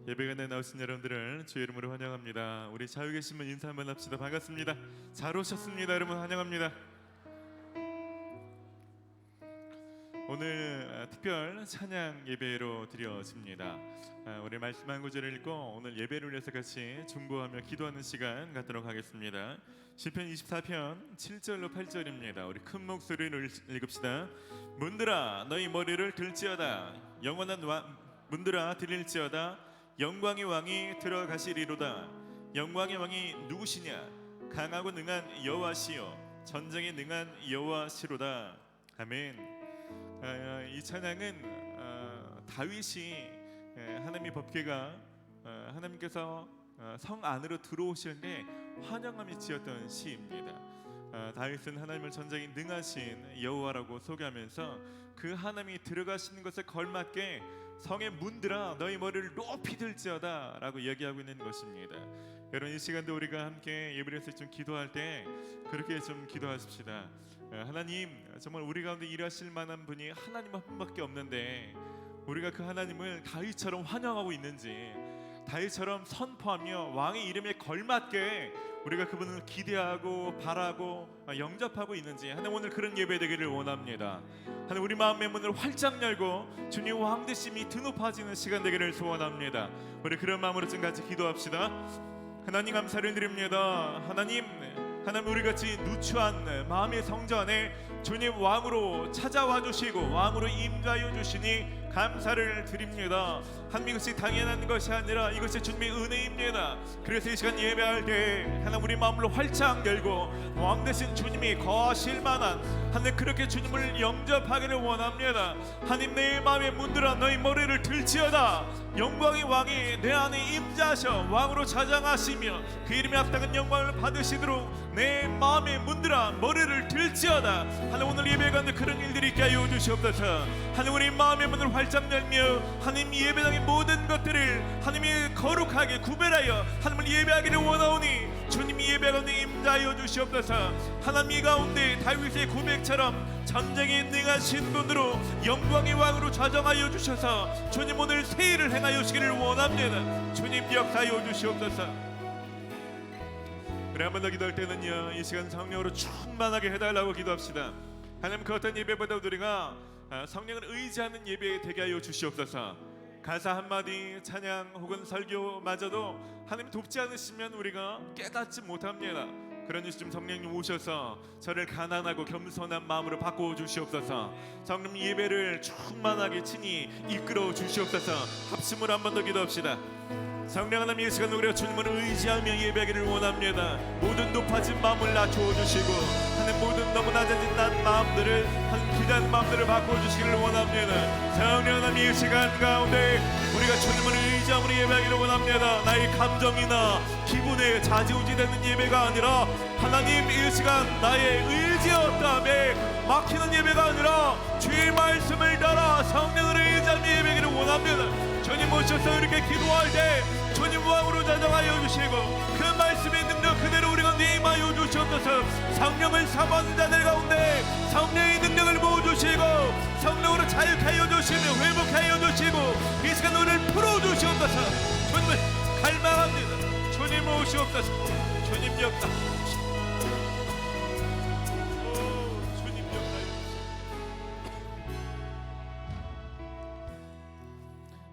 예배관에 나오신 여러분들을 주의 이름으로 환영합니다. 우리 자유 계신 분 인사 한번 합시다. 반갑습니다. 잘 오셨습니다. 여러분 환영합니다. 오늘 특별 찬양 예배로 드려집니다. 우리 말씀 한 구절을 읽고 오늘 예배를 위해서 같이 중보하며 기도하는 시간 갖도록 하겠습니다. 시편 24편 7절로 8절입니다. 우리 큰 목소리로 읽읍시다. 문들아 너희 머리를 들지어다. 영원한 문들아 들릴지어다. 영광의 왕이 들어가시리로다. 영광의 왕이 누구시냐? 강하고 능한 여호와시요 전쟁에 능한 여호와시로다. 아멘. 이 찬양은 다윗이 하나님의 법궤가 하나님께서 성 안으로 들어오실 때 환영함이 지었던 시입니다. 다윗은 하나님을 전쟁에 능하신 여호와라고 소개하면서 그 하나님이 들어가시는 것에 걸맞게 성의 문들아 너희 머리를 높이 들지어다 라고 이야기하고 있는 것입니다. 여러분, 이 시간도 우리가 함께 예배를 해서 좀 기도할 때 그렇게 좀 기도하십시다. 하나님, 정말 우리 가운데 일하실 만한 분이 하나님 한 분밖에 없는데 우리가 그 하나님을 다윗처럼 환영하고 있는지, 다윗처럼 선포하며 왕의 이름에 걸맞게 우리가 그분을 기대하고 바라고 영접하고 있는지, 하나님 오늘 그런 예배 되기를 원합니다. 하나님 우리 마음의 문을 활짝 열고 주님 왕되심이 드높아지는 시간 되기를 소원합니다. 우리 그런 마음으로 좀 같이 기도합시다. 하나님 감사를 드립니다. 하나님 우리 같이 누추한 마음의 성전 안에 주님 왕으로 찾아와 주시고 왕으로 임하여 주시니 감사를 드립니다. 하나님 이것이 당연한 것이 아니라 이것이 주님의 은혜입니다. 그래서 이 시간 예배할 때 하나님 우리 마음을 활짝 열고 왕 되신 주님이 거하실 만한 하나님 그렇게 주님을 영접하기를 원합니다. 하나님 내 마음의 문들아 너희 머리를 들지어다. 영광의 왕이 내 안에 임자하셔 왕으로 자장하시며 그 이름에 합당한 영광을 받으시도록 내 마음의 문들아 머리를 들지어다. 하나님 오늘 예배 가운데 그런 일들이 있게 하여 주시옵소서. 하나님 우리 마음의 문을 활짝 열며 하나님 예배당의 모든 것들을 하나님이 거룩하게 구별하여 하나님을 예배하기를 원하오니 주님이 예배 가운데 임자하여 주시옵소서. 하나님 이 가운데 다윗의 고백처럼 전쟁에 능하신 분으로 영광의 왕으로 좌정하여 주셔서 주님 오늘 새 일을 행하여 주시기를 원합니다. 주님 역사하여 주시옵소서. 우리 한 번 더 기도할 때는요, 이 시간 성령으로 충만하게 해달라고 기도합시다. 하나님 그 어떤 예배보다 우리가 성령을 의지하는 예배 되게 하여 주시옵소서. 가사 한마디 찬양 혹은 설교마저도 하나님 돕지 않으시면 우리가 깨닫지 못합니다. 그러니 좀 성령님 오셔서 저를 가난하고 겸손한 마음으로 바꿔 주시옵소서. 성령 예배를 충만하게 친히 이끌어 주시옵소서. 합심으로 한 번 더 기도합시다. 성령 하나님 이 시간 우리가 주님을 의지하며 예배하기를 원합니다. 모든 높아진 마음을 낮춰주시고 하나님 모든 너무 낮아진 난 마음들을 하나님 기대하는 마음들을 바꿔주시기를 원합니다. 성령 하나님 이 시간 가운데 우리가 주님을 의지함으로 예배하기를 원합니다. 나의 감정이나 기분에 좌지우지되는 예배가 아니라 하나님 이 시간 나의 의지였다며 막히는 예배가 아니라 주의 말씀을 따라 성령을 의지하며 예배하기를 원합니다. 주님 오셔서 이렇게 기도할 때 주님 왕으로 자정하여 주시고 그 말씀의 능력 그대로 우리가 임하여 주시옵소서. 성령을 사모하는 자들 가운데 성령의 능력을 부어주시고 성령으로 자유케 하여 주시며 회복하여 주시고 이 시간 우리를 풀어주시옵소서. 주님을 갈망합니다. 주님 오시옵소서. 주님 역사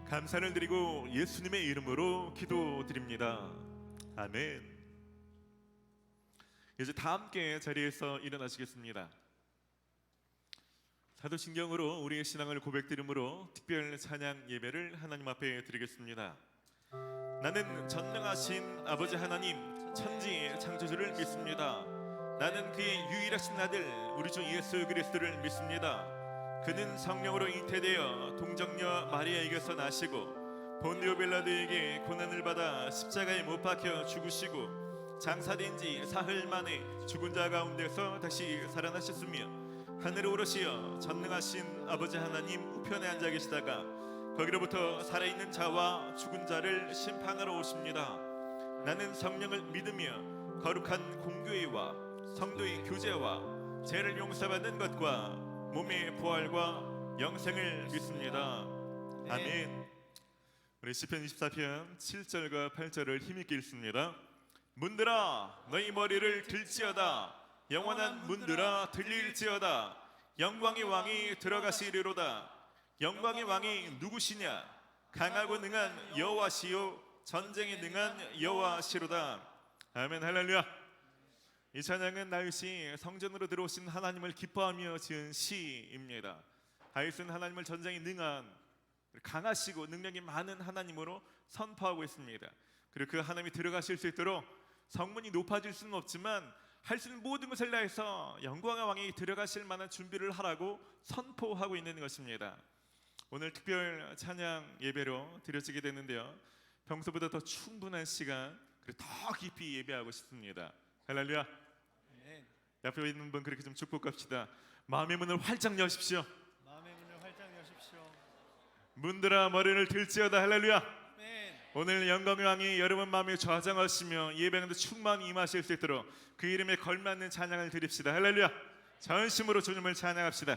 감사를 드리고 예수님의 이름으로 기도드립니다. 아멘. 이제 다 함께 자리에서 일어나시겠습니다. 사도신경으로 우리의 신앙을 고백드림으로 특별 찬양 예배를 하나님 앞에 드리겠습니다. 나는 전능하신 아버지 하나님 천지 창조주를 믿습니다. 나는 그의 유일하신 아들 우리 주 예수 그리스도를 믿습니다. 그는 성령으로 잉태되어 동정녀 마리아에게서 나시고 본디오 빌라도에게 고난을 받아 십자가에 못 박혀 죽으시고 장사된 지 사흘 만에 죽은 자 가운데서 다시 살아나셨으며 하늘에 오르시어 전능하신 아버지 하나님 우편에 앉아 계시다가 거기로부터 살아있는 자와 죽은 자를 심판하러 오십니다. 나는 성령을 믿으며 거룩한 공교회와 성도의 교제와 죄를 용서받는 것과 몸의 부활과 영생을 믿습니다. 아멘. 우리 시편 24편 7절과 8절을 힘있게 읽습니다. 문들아 너희 머리를 들지어다. 영원한 문들아 들릴지어다. 영광의 왕이 들어가시리로다. 영광의 왕이 누구시냐? 강하고 능한 여호와시요 전쟁에 능한 여호와시로다. 아멘. 할렐루야. 이 찬양은 다윗이 성전으로 들어오신 하나님을 기뻐하며 지은 시입니다. 다윗은 하나님을 전쟁에 능한 강하시고 능력이 많은 하나님으로 선포하고 있습니다. 그리고 그 하나님이 들어가실 수 있도록 성문이 높아질 수는 없지만 할 수 있는 모든 것을 다해서 영광의 왕이 들어가실 만한 준비를 하라고 선포하고 있는 것입니다. 오늘 특별 찬양 예배로 드려지게 되는데요, 평소보다 더 충분한 시간 그리고 더 깊이 예배하고 싶습니다. 할렐루야. 옆에 있는 분 그렇게 좀 축복합시다. 마음의 문을 활짝 여십시오. 마음의 문을 활짝 여십시오. 문들아 머리를 들지어다. 할렐루야. 오늘 영광의 왕이 여러분 마음에 좌정하시며 예배하는데 충만히 임하실 수 있도록 그 이름에 걸맞는 찬양을 드립시다. 할렐루야. 전심으로 주님을 찬양합시다.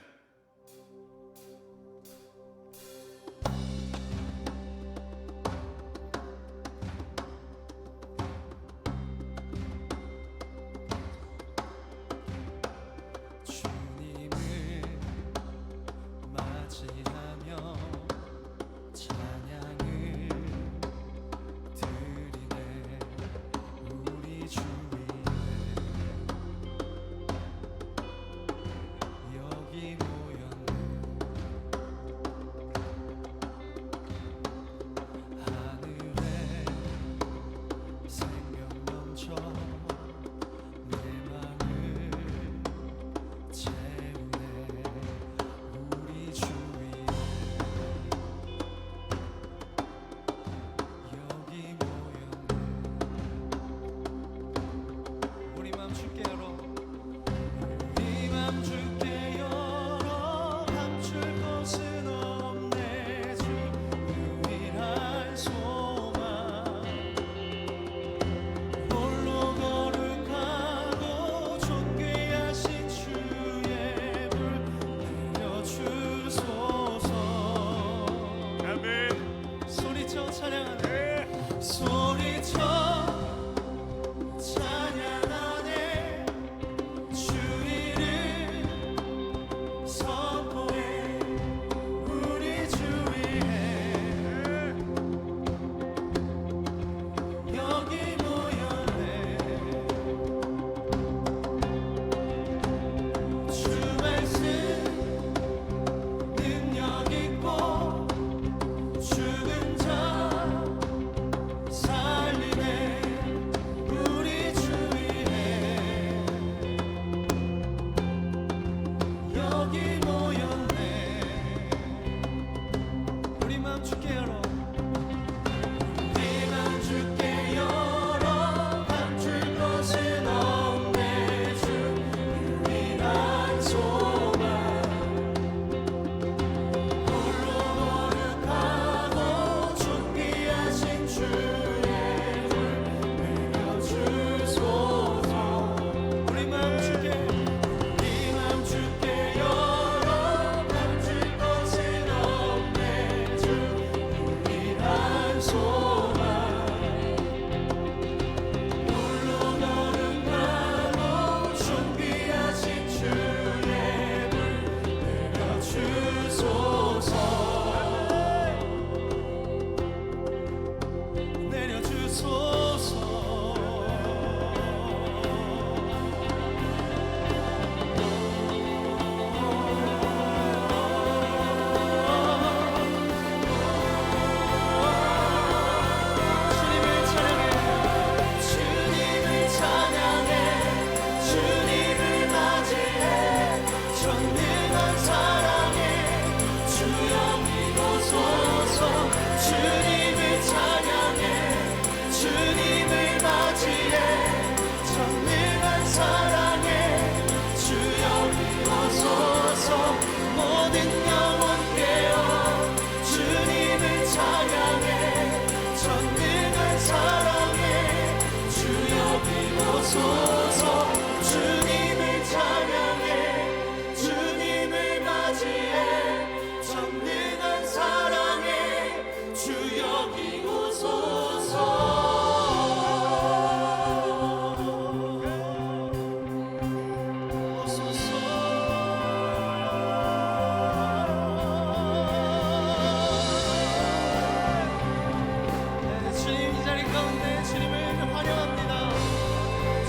주님 이 자리 가운데 주님을 환영합니다.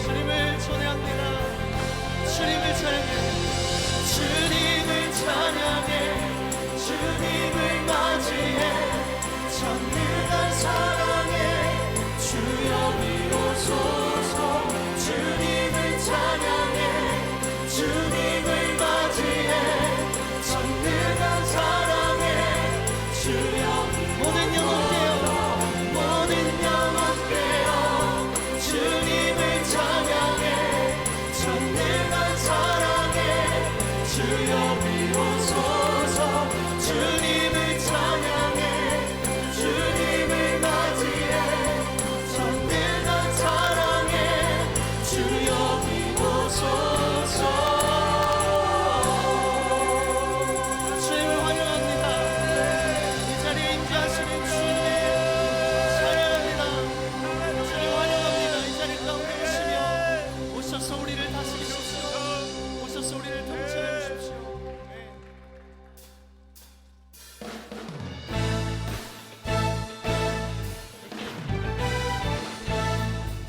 주님을 찬양합니다. 주님을 찬양해. 주님을 찬양해. 주님을 맞이해. 전능한 사랑에 주여 비로소서. 주님을 찬양해. 주님을 맞이해. 전능한 사랑에 주여. 모든 영혼 깨어 모든 영혼 깨어 주님을 찬양해. 전능한 사랑에 주여 비로소서. 주님을 찬양해. 주님을 맞이해. 전능한 사랑에 주여 비로소서. 주님을 환영합니다. 이 자리에 임재하시는 주님 찬양합니다. 주님 환영합니다. 이 자리 가운데 오셔서 우리를 다스리십시오. 오셔서 우리를 통치해 주십시오.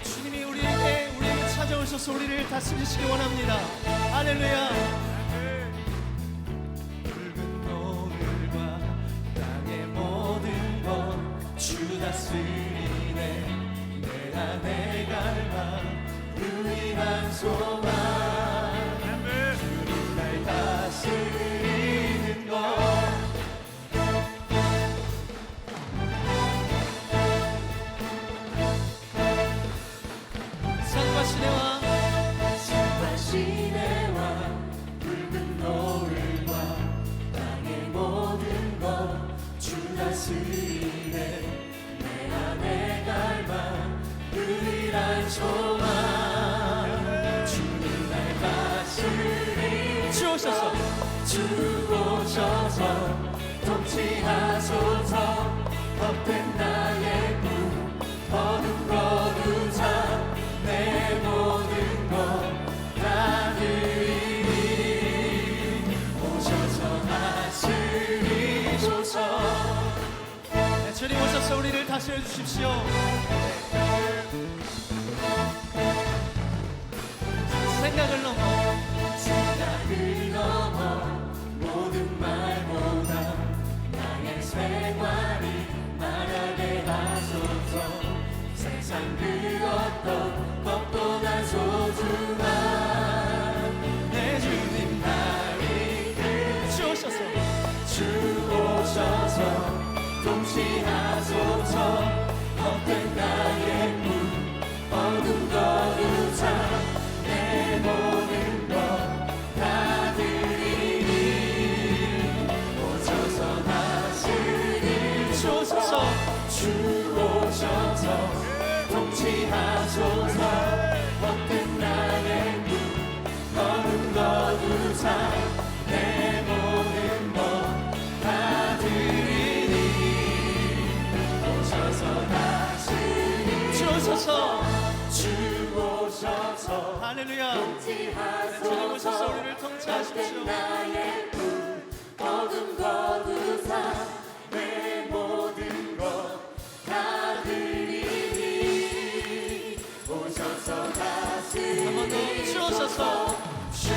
주님이 우리에게 찾아오셔서 우리를 다스리시기 원합니다. 할렐루야. 붉은 노을과 땅의 모든 것 주 다스리네. 내 안에 갈망 유일한 소망. 주님 날 다스리는 것. 산과 시내와 산과 시내와 붉은 노을과 땅의 모든 것 주 다스리네. 내 안에 갈망 유일한 소망. 주님 날 다스리. 주 오셔서 주 오셔서 통치하소서. 헛된 나의 꿈 어둠 거두자. 내 모든 것 다 드리니. 오셔서 다스리소서. 네, 주님 오셔서 우리를 다스려 주십시오. 생각을 넘어 생각을 넘어 모든 말보다 나의 생활이 말하게 하소서. 세상 그 어떤 것보다 소중한 내 주님 날 이끌. 주 오셔서 주 오셔서 통치하소서. 헛된 나의 꿈 어둠 거두자. 내 모든 것 다 드리니. 오셔서 다스리. 주 오셔서 주 오셔서 통치하소서. 헛된 나의 꿈 어둠 거두자. 내 모든 것 다 드리니. 오셔서 다스리. 주 오셔서 주 오셔서 할렐루야. 네, 주님 오셔서 우리를 통치하십시오. 나의 꿈 어둠 거두사. 내 모든 것 다 드리니. 오셔서 다스리. 한 번 더 주 오셔서 주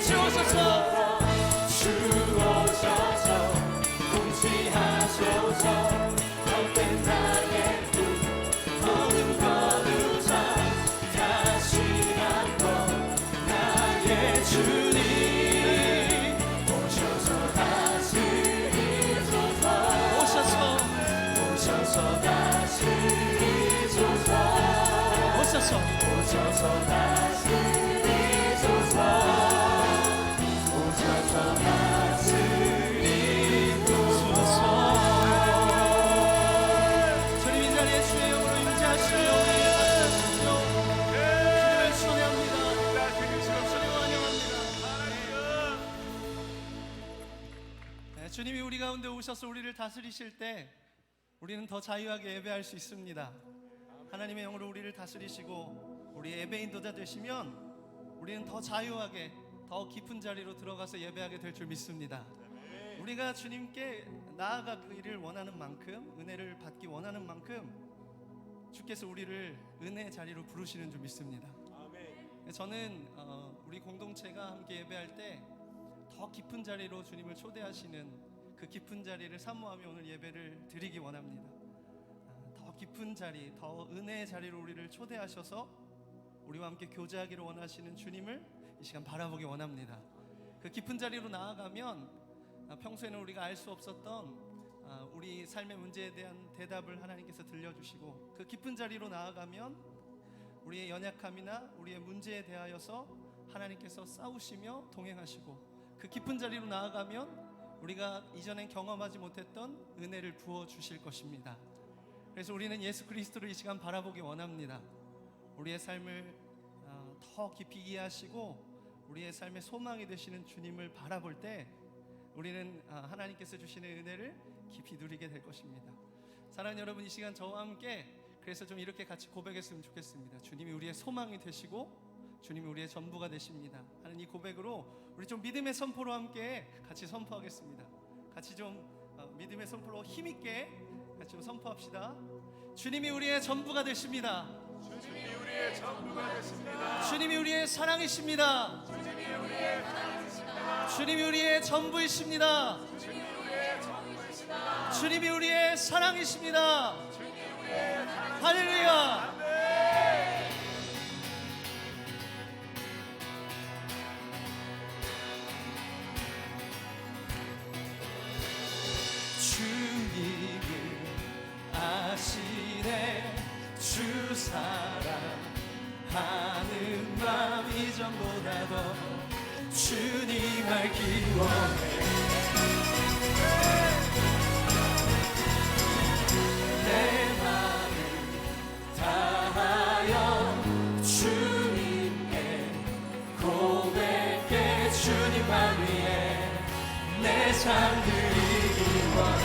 오셔서 주 오셔서 주 오셔서 통치하소서. 헛된 나의 꿈 어둠 거두자. 다시 한번 나의 주님 오셔서 다스리소서. 오셔서 다스리소서. 오셔서 오셔서 다스리소서. 오셔서 다스리소서. 오셔서 우리를 다스리실 때 우리는 더 자유하게 예배할 수 있습니다. 하나님의 영으로 우리를 다스리시고 우리 예배 인도자 되시면 우리는 더 자유하게 더 깊은 자리로 들어가서 예배하게 될 줄 믿습니다. 우리가 주님께 나아가기를 원하는 만큼, 은혜를 받기 원하는 만큼 주께서 우리를 은혜의 자리로 부르시는 줄 믿습니다. 저는 우리 공동체가 함께 예배할 때 더 깊은 자리로 주님을 초대하시는 그 깊은 자리를 사모하며 오늘 예배를 드리기 원합니다. 더 깊은 자리, 더 은혜의 자리로 우리를 초대하셔서 우리와 함께 교제하기를 원하시는 주님을 이 시간 바라보기 원합니다. 그 깊은 자리로 나아가면 평소에는 우리가 알 수 없었던 우리 삶의 문제에 대한 대답을 하나님께서 들려주시고, 그 깊은 자리로 나아가면 우리의 연약함이나 우리의 문제에 대하여서 하나님께서 싸우시며 동행하시고, 그 깊은 자리로 나아가면 우리가 이전엔 경험하지 못했던 은혜를 부어주실 것입니다. 그래서 우리는 예수 그리스도를 이 시간 바라보기 원합니다. 우리의 삶을 더 깊이 이해하시고 우리의 삶의 소망이 되시는 주님을 바라볼 때 우리는 하나님께서 주시는 은혜를 깊이 누리게 될 것입니다. 사랑하는 여러분, 이 시간 저와 함께 그래서 좀 이렇게 같이 고백했으면 좋겠습니다. 주님이 우리의 소망이 되시고 주님이 우리의 전부가 되십니다 하는 이 고백으로 우리 좀 믿음의 선포로 함께 같이 선포하겠습니다. 같이 좀 믿음의 선포로 힘있게 같이 좀 선포합시다. 주님이 우리의 전부가 되십니다. 주님이 우리의 전부가 되십니다. 주님이 우리의 사랑이십니다. 주님이 우리의 사랑이십니다. 주님이 우리의 전부이십니다. 주님이 우리의 전부이십니다. 주님이 우리의 사랑이십니다. 주님이 우리의 사랑이십니다. 할렐루야. 주님을 아시네, 주 사랑하는 마음 이전보다 더 주님 알기 원해. 내 마음을 다하여 주님께 고백해. 주님만 위해 내 삶 드리기 원해.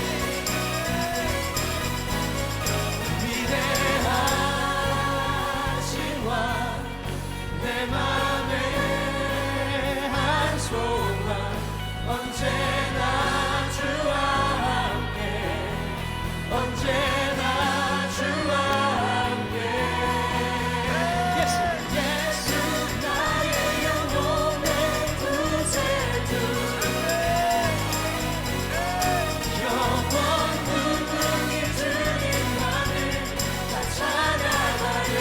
위대하신 왕, 내 맘에 한 소망, 언제나 주와 함께, 언제나 주와 함께. 예수, 예수 나의 영혼의 구세주, 영원 무궁히 주님만을 다 찬양하리.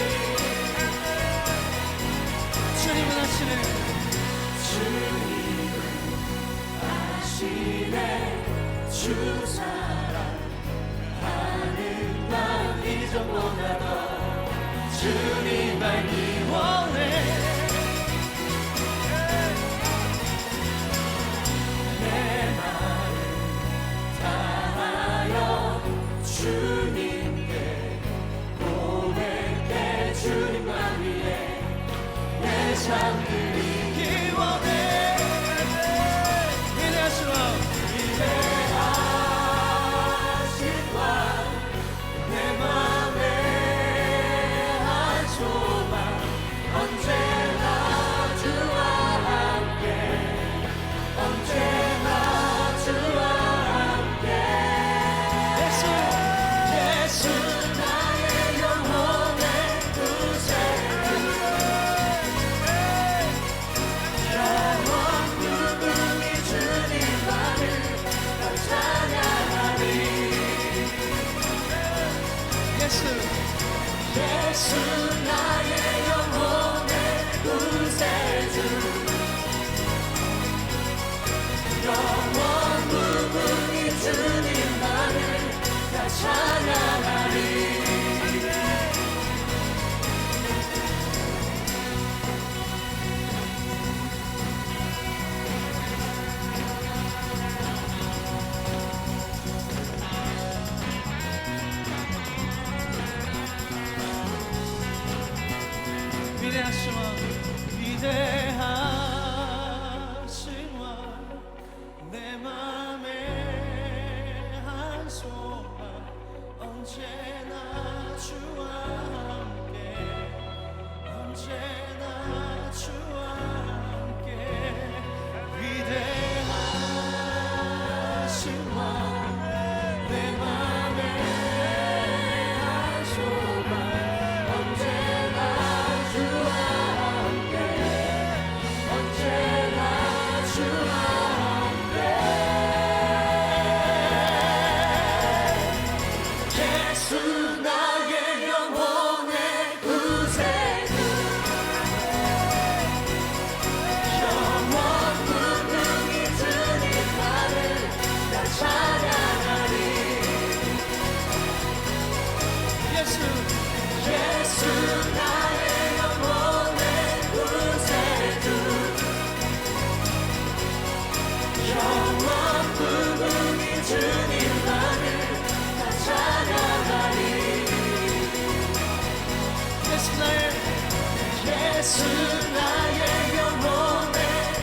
주님은 아시네, 주님은 아시네, 주 사랑하는 맘 이전보다 더 주님 알기 원해. 내 마음을 다하여 주님께 고백해. 주님만 위해 내 삶 드리기 원해. 위대하신 왕, 위대하신 왕, 내 맘에 한 소망, 언제나 주와 함께, 언제나 주와 함께. 예수, 예수 나의 영혼의 구세주, 영원 무궁히 주님만을 다 찬양하리. 예수, 예수 나의 영혼의 구세주, 영원 무궁히 주님만을 다 찬양하리. 위대하신 왕, 위대하신 왕, 내 맘에 언제나 주와 함께 언제나 주와 함께 위대하신 왕 내 맘에 한 소망 언제나 주와 함께 언제나 주와 함께 예수 나의 영혼의 구세주 영원 분명히 주님 나를 나 찬양하리 예수 나의 영혼의 구세주 영원 분명히 주님 나를 나 찬양하리 예수 나의 영혼의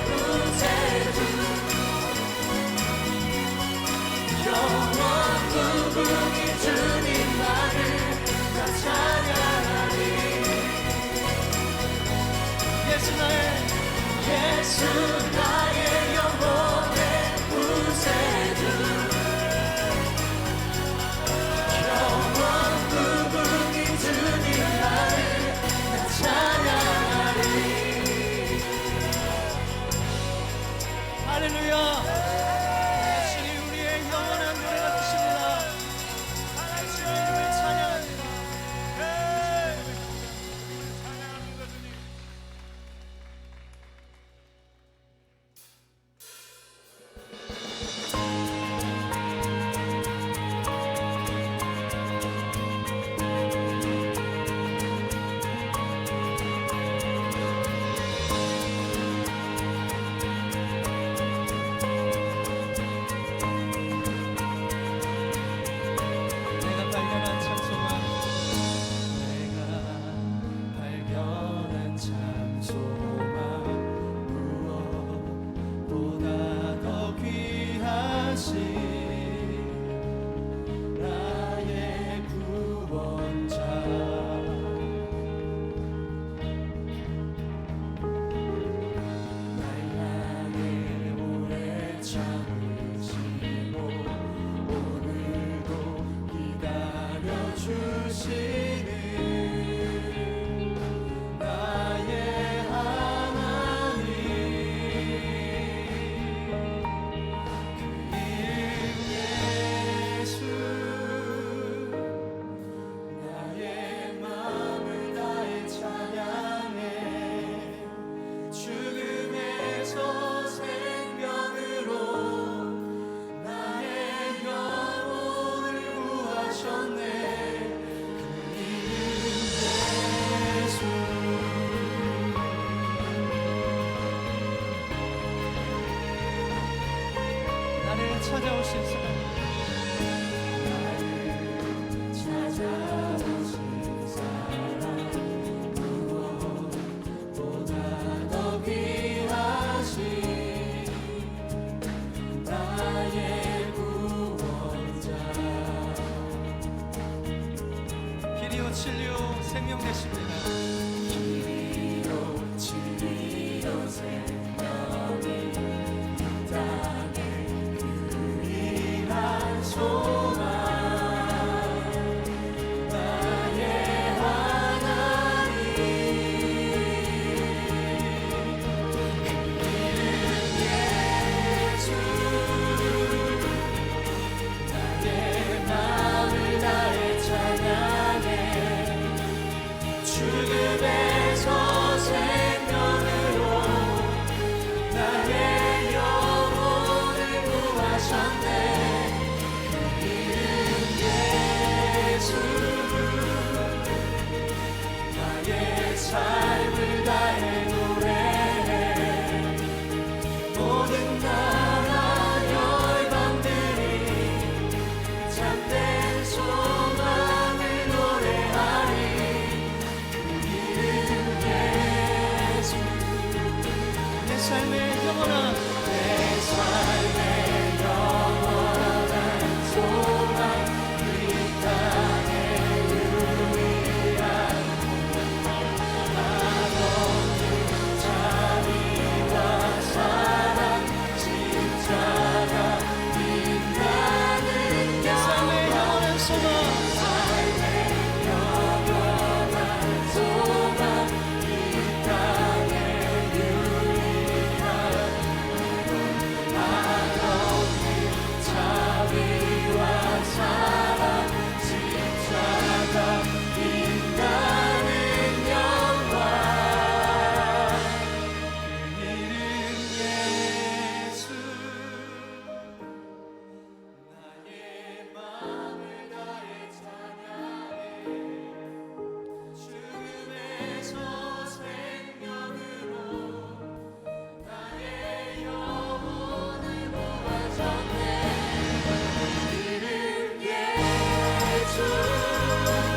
구세주 영원 분명히 주님 나를 나 찬양하리 예수 나의 영혼의 구세주 영원 분명히 주님 나를 나 찬양하리 할렐루야 예수님 우리의 영원한 노래가 되십니다 예수님 이름을 찬양합니다 찬양합니다 주님. 내가 발견한 참 소망 내가 발견한 참 소망 무엇보다 더 귀하신 나의 구원자 날 향해 오래 참으시고 오늘도 기다려 주시는 나의 하나님 그 이름 예수 나의 마음을 다해 찬양해 죽음에서 생명으로 나의 영혼을 구하셨네 그 이름 예수 나를 찾아오신 사람 나를 찾아오신 사람 무엇보다 더 귀하신 나의 구원자 길이요 진리요 생명 되십니다 길이요 진리요 생명이 이 땅에 유일한 소망 나의 하나님 그 이름 예수 나의 마음을 다해 찬양해 죽음에서 소망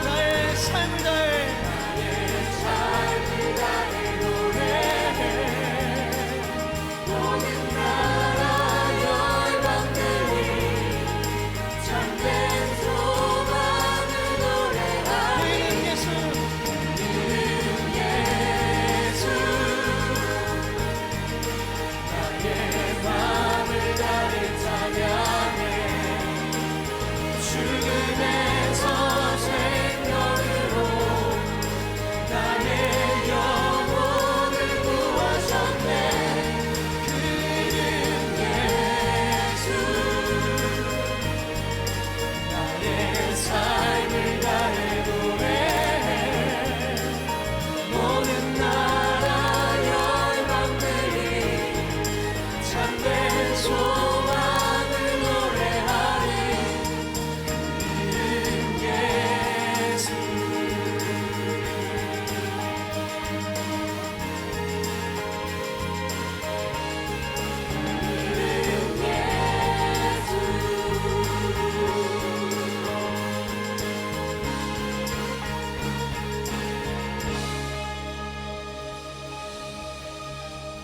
나의 삶을 다해 모든 나라 열방들이 참된 소망을 노래하리. 이름 예수 이름 예수 나의 마음을 다해 찬양해. 죽음에서 생명으로 나의 영혼을 구하셨네. 그 이름 예수 나의 삶을 다해 노래해. 모든 나라 열방들이 참된 소망을 노래하리. 이름 예수 이름 예수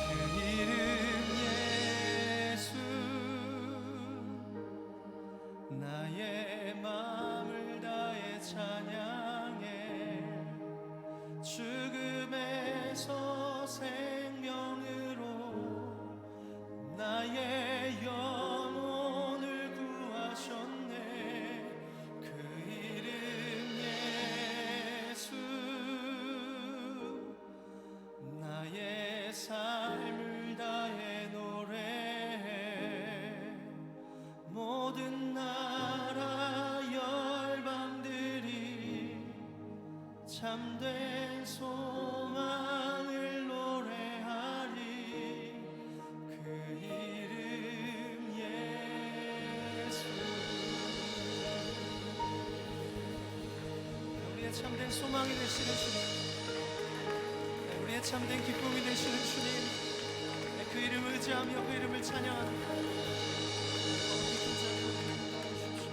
그 이름 예수 나의 마음을 다해 찬양해. 죽음에서 생명으로 나의 영혼을 구하셨네. 그 이름 예수 나의 삶을 다해 노래해. 모든 나라 열방들이 참된 소망을 노래하리. 그 이름 예수 우리의 참된 소망이 되시는 주님, 우리의 참된 기쁨이 되시는 주님, 그 이름을 의지하며 그 이름을 찬양합니다. 깊은 자리로 나아주십시오.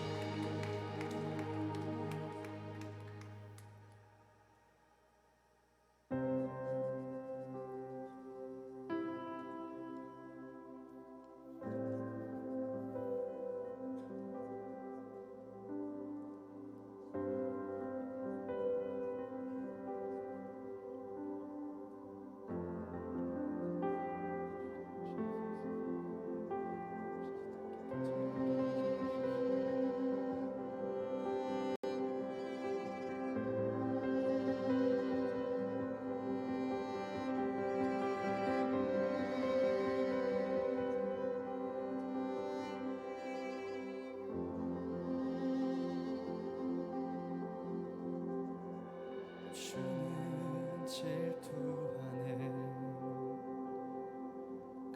주는 질투하네.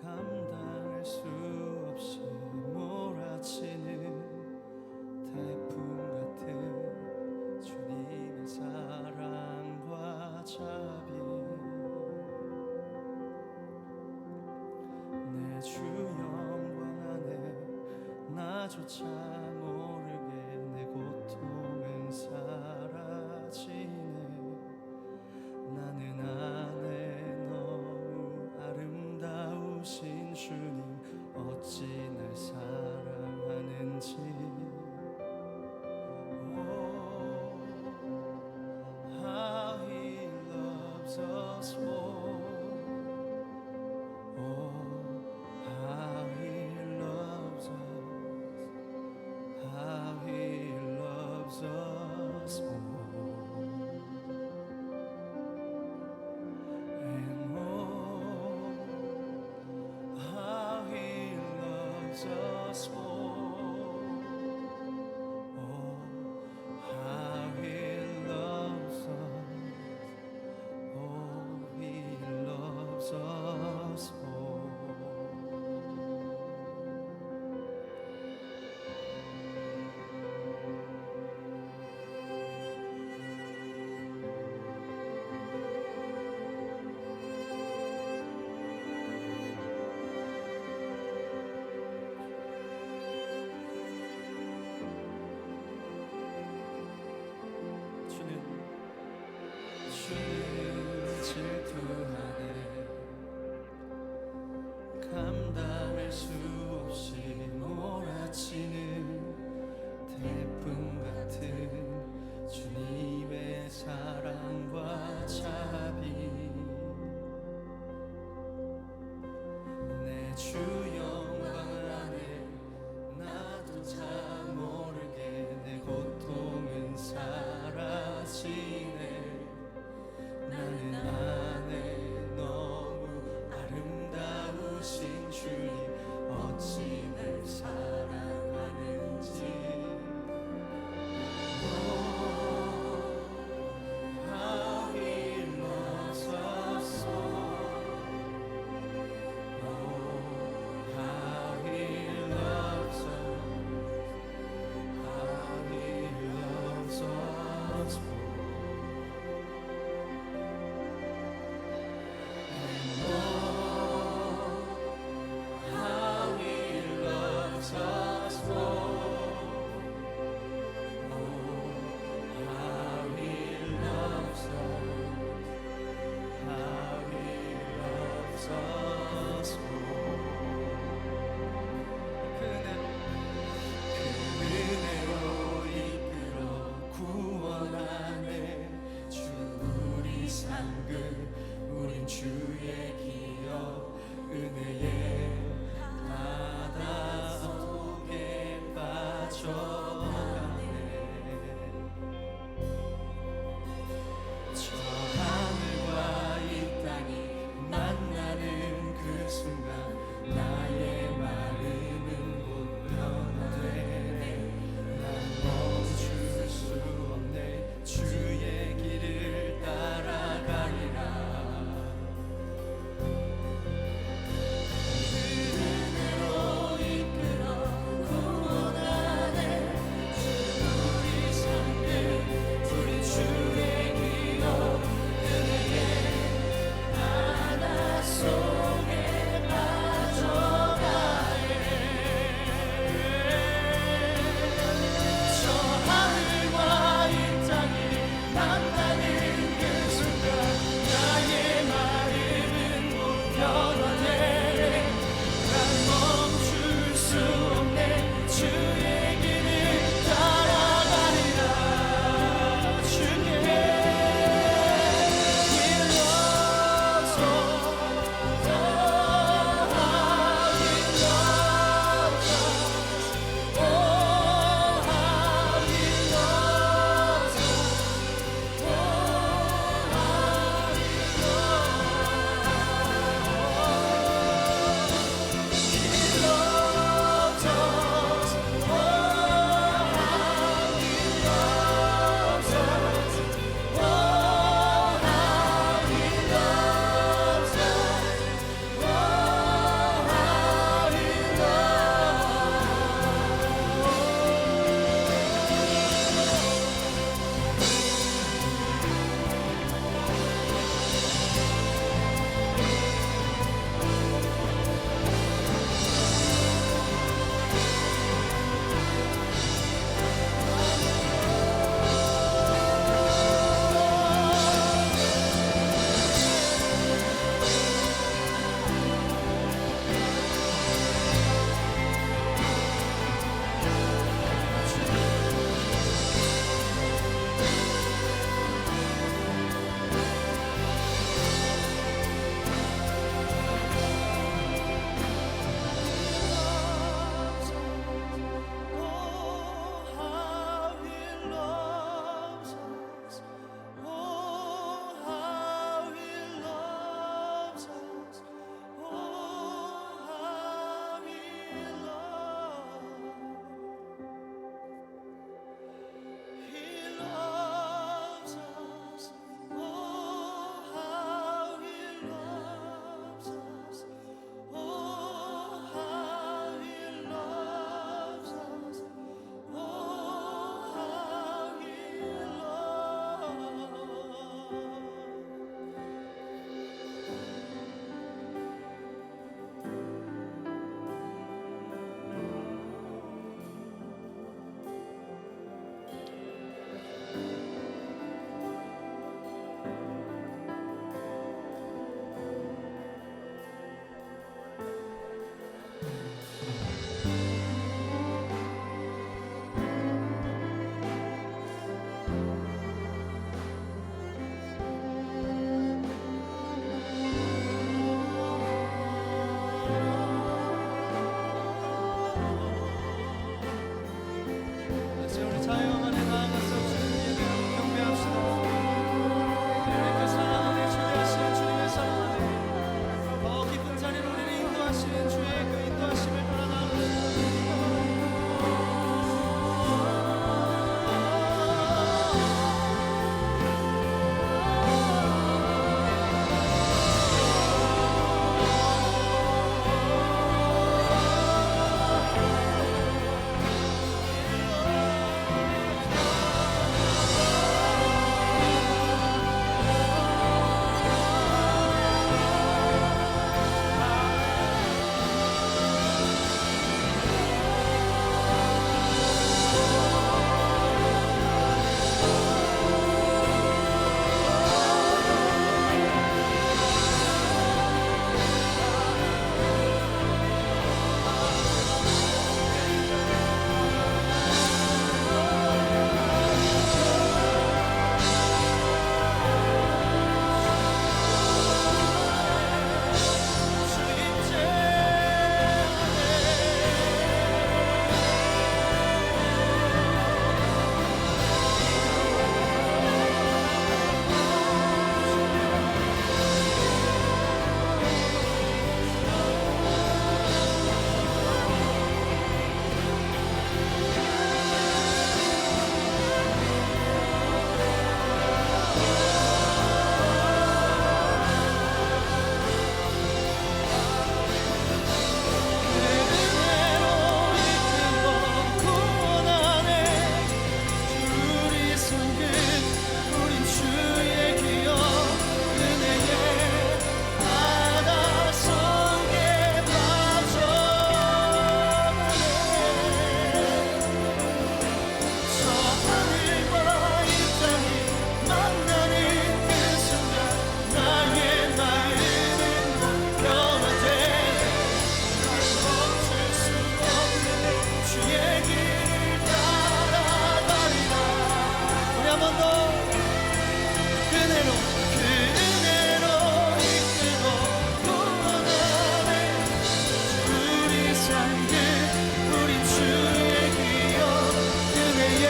감당할 수 없이 몰아치는 태풍 같은 주님의 사랑과 자비. 내 주 영광 안에 나조차 모르게 내 고통은 사라지네. 나는 안에 너무 아름다우신 주님 어찌 날 사랑하는지. Oh, how he loves us more. Oh, how he loves us. How he loves 한 번 더 그대로 이끌고 구원하네 우리 삶들 우리 주의 기억 그대의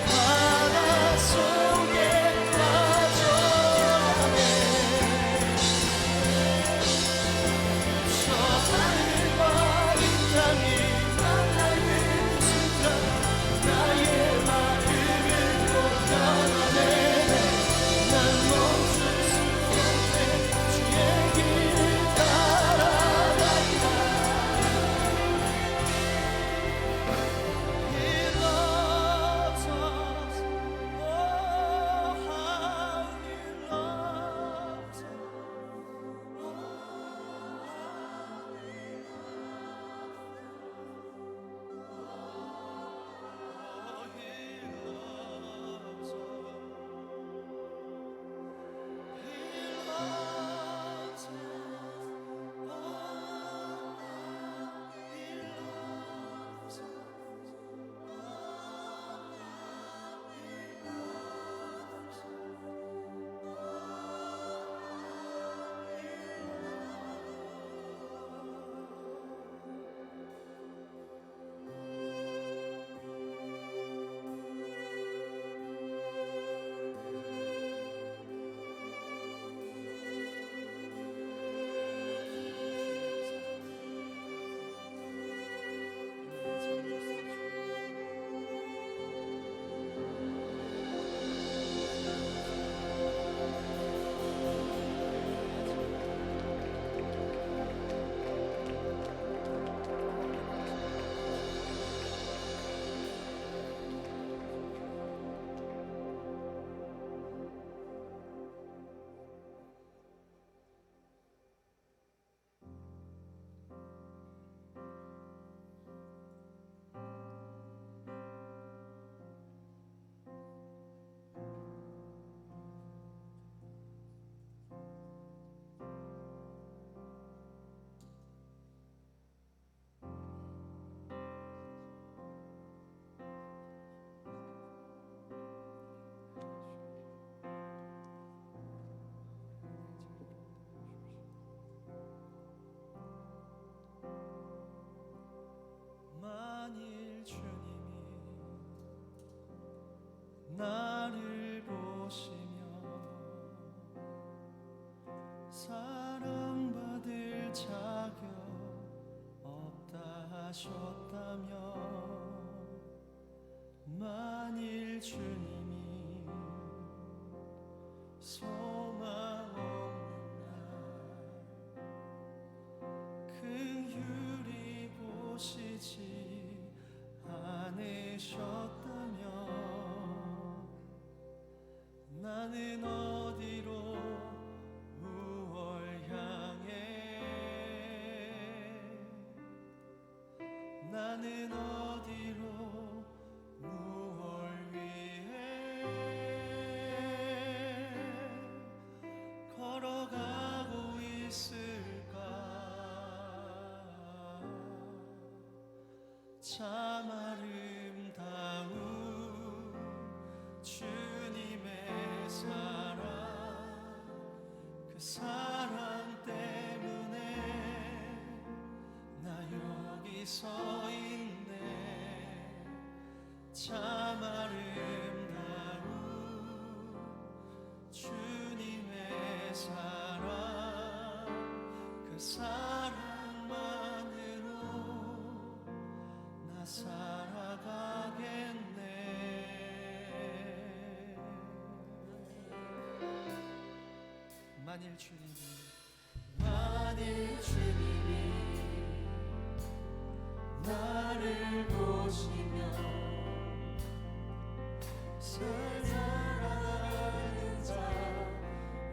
바다 속에 빠져가네 저 하늘과 이 땅이 만나는 순간 나의 마음을 꼭 변하네 난 멈출 수 없네 주의 길 따라간다 He loves us Oh how He loves us 만일 주님이 나를 보시며 사랑받을 자격 없다 하셨다면 만일 주님이 소망 없는 날 긍휼히 보시지 않으셨다면 나는 어디로 무얼 향해 나는 어디로 무얼 위해 걸어가고 있을까 참 아름다운 주님의 사랑 그 사랑 때문에 나 여기 서 있네 참 아름다운 주님의 사랑 그 사랑만으로 나 살아가겠네 만일 주님이 나를 보시며 살아가는 자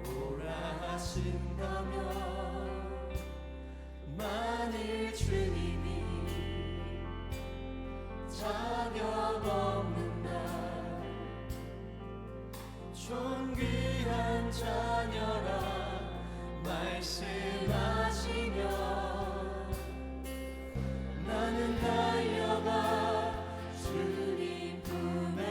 오라 하신다면 만일 주님이 자격 없는 날 존귀한 자녀라 말씀하시며 나는 달려가 주님 품에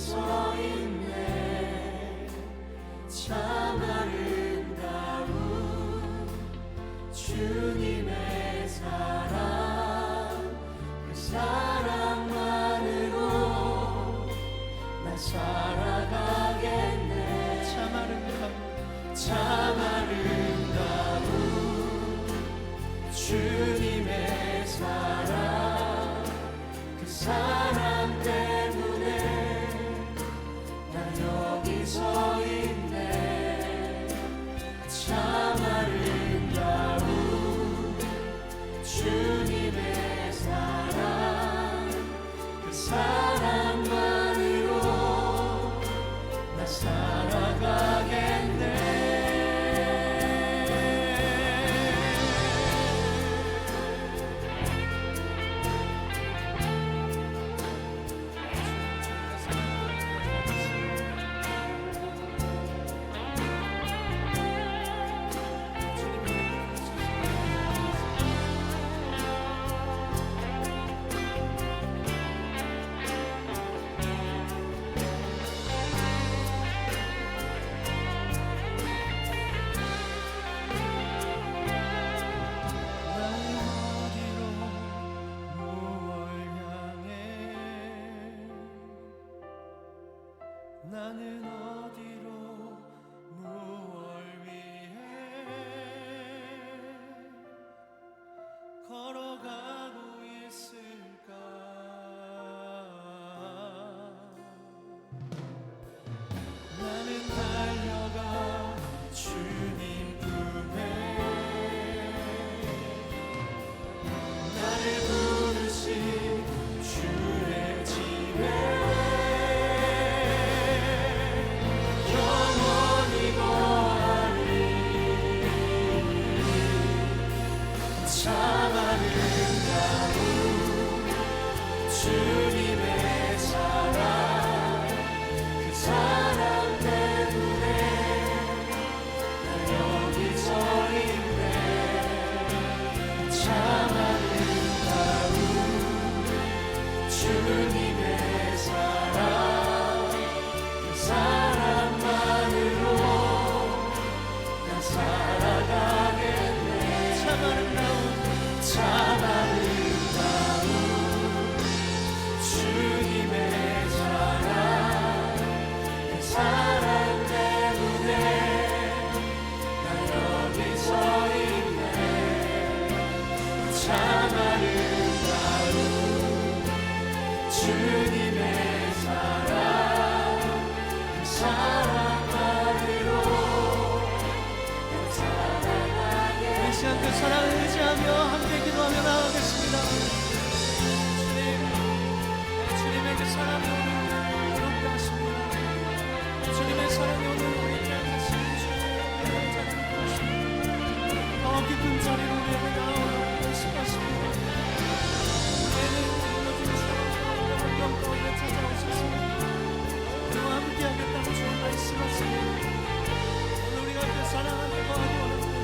서 있네. 참 아름다운 주님의 사랑, 그 사랑만으로 나 살아가겠네. 참 아름다운 주님의 사랑, 그 사랑 때문에 난 여기 서 있네. 참 아름다운 주님의 사랑, 그 사랑만으로 나 살아가겠네. 나는 어디로 무얼 위해 걸어가고 있을까? 나는 달려가 주님 품에 나를 부르신 주의 집에 참 아름다운 주님의 사랑, 그 사랑 때문에 난 여기 서 있네. 참 아름다운 주님의 사랑, 그 사랑만으로 난 살아가겠네. 참 아름다운 주님의 사랑, 그 사랑 때문에 난 여기 서 있네. 참 아름다운 주님의 사랑, 그 사랑만으로 난 살아가겠네. 이 시간 그 사랑을 의지하며 함께 기도하며 나아가겠습니다. 주님의 그 사랑이 오늘 우리를 부럽게 하십니다. 주님의 사랑이 오늘 우리에게 하시는 주의 자리를 하십니다. 더 깊은 자리로 우리에게 나오라고 말씀하십니다. 우리에게 무너진 상황과 어려운 가운데 찾아오셔서 우리와 함께하겠다고 주님 말씀하십니다. 오늘 우리가 그 사랑 안에 거하기 원합니다.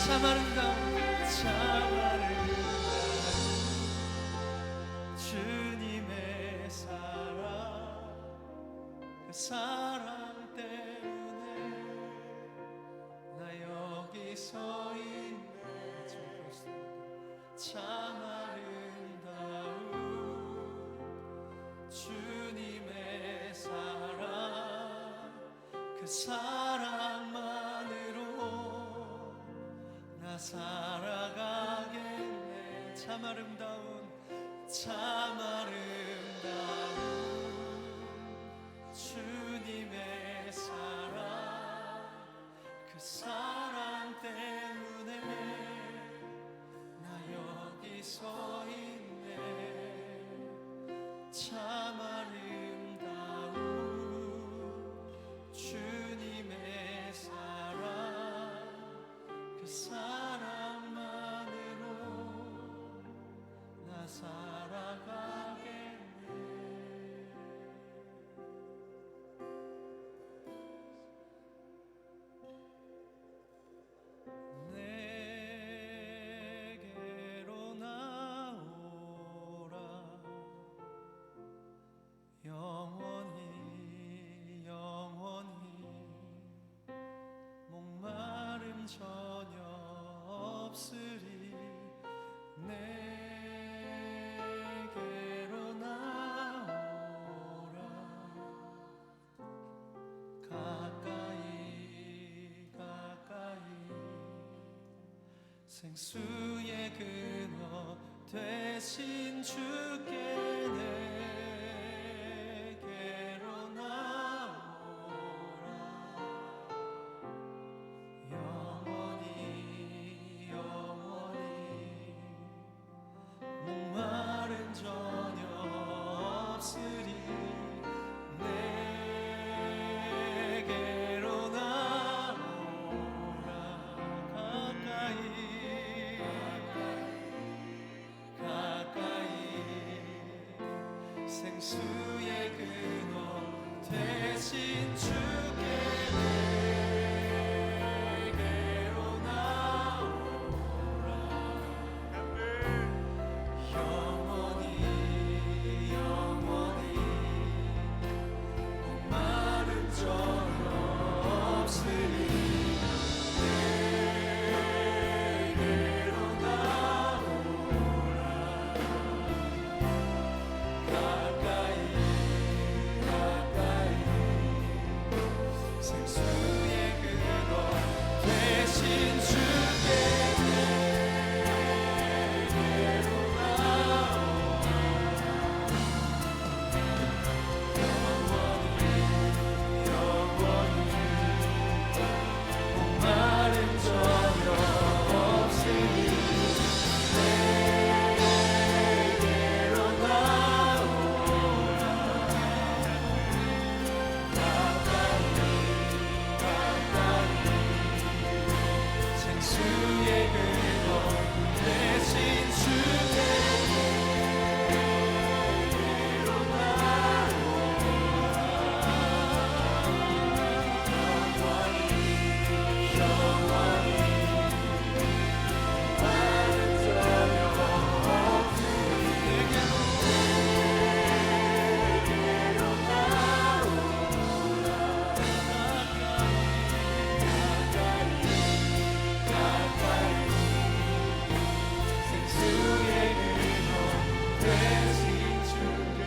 참 아름다운 주님의 사랑, 그 사랑 때문에 나 여기 서 있네. 참 아름다운 주님의 사랑, 그 사랑만으로 나 살아가겠네. 참 아름다운 주님의 사랑, 그 사랑 때문에 나 여기 서 있네. 참 아름다운 생수의 근원 되신 주께 내게로 나오라. 영원히 영원히 목마른 전혀 없으리. 내게로 나오라. 가까이 생수의 근원 되신 주께 내게로 나오라. 영원히 영원히 목마른 전혀 없으리. 내게로 나오라. 가까이 생수의 근원 되신 주께 내게로 나오라. 영원히 목마른 전혀 없으니 내게로 나오라. 생수의 근원 되신 주께 내게로 생수의 근원 되신 주께.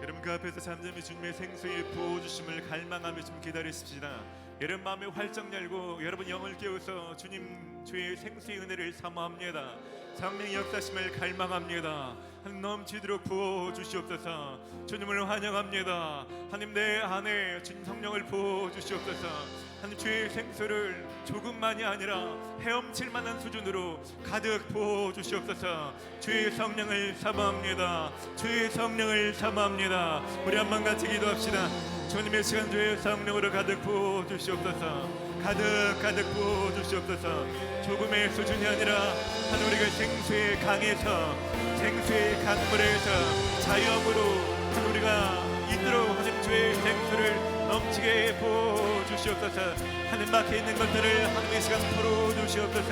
여러분 그 앞에서 잠잠히 주님의 생수의 부어주심을 갈망하며 좀 기다리십시다. 여러분 마음에 활짝 열고 여러분 영을 깨워서 주님 주의 생수의 은혜를 사모합니다. 성령의 역사심을 갈망합니다. 하나님 넘치도록 부어주시옵소서. 주님을 환영합니다. 하나님 내 안에 주님 성령을 부어주시옵소서. 하나님 주의 생수를 조금만이 아니라 헤엄칠 만한 수준으로 가득 부어주시옵소서. 주의 성령을 사모합니다. 주의 성령을 사모합니다. 우리 한번 같이 기도합시다. 주님의 시간 주의 성령으로 가득 부어주시옵소서. 가득 부어주시옵소서. 조금의 수준이 아니라 하나님 우리가 생수의 강에서 생수의 강물에서 자유함으로 하나님 우리가 있도록 하나님 주의 생수를 넘치게 부어주시옵소서. 하나님 막혀 있는 것들을 하나님의 시간 풀어주시옵소서.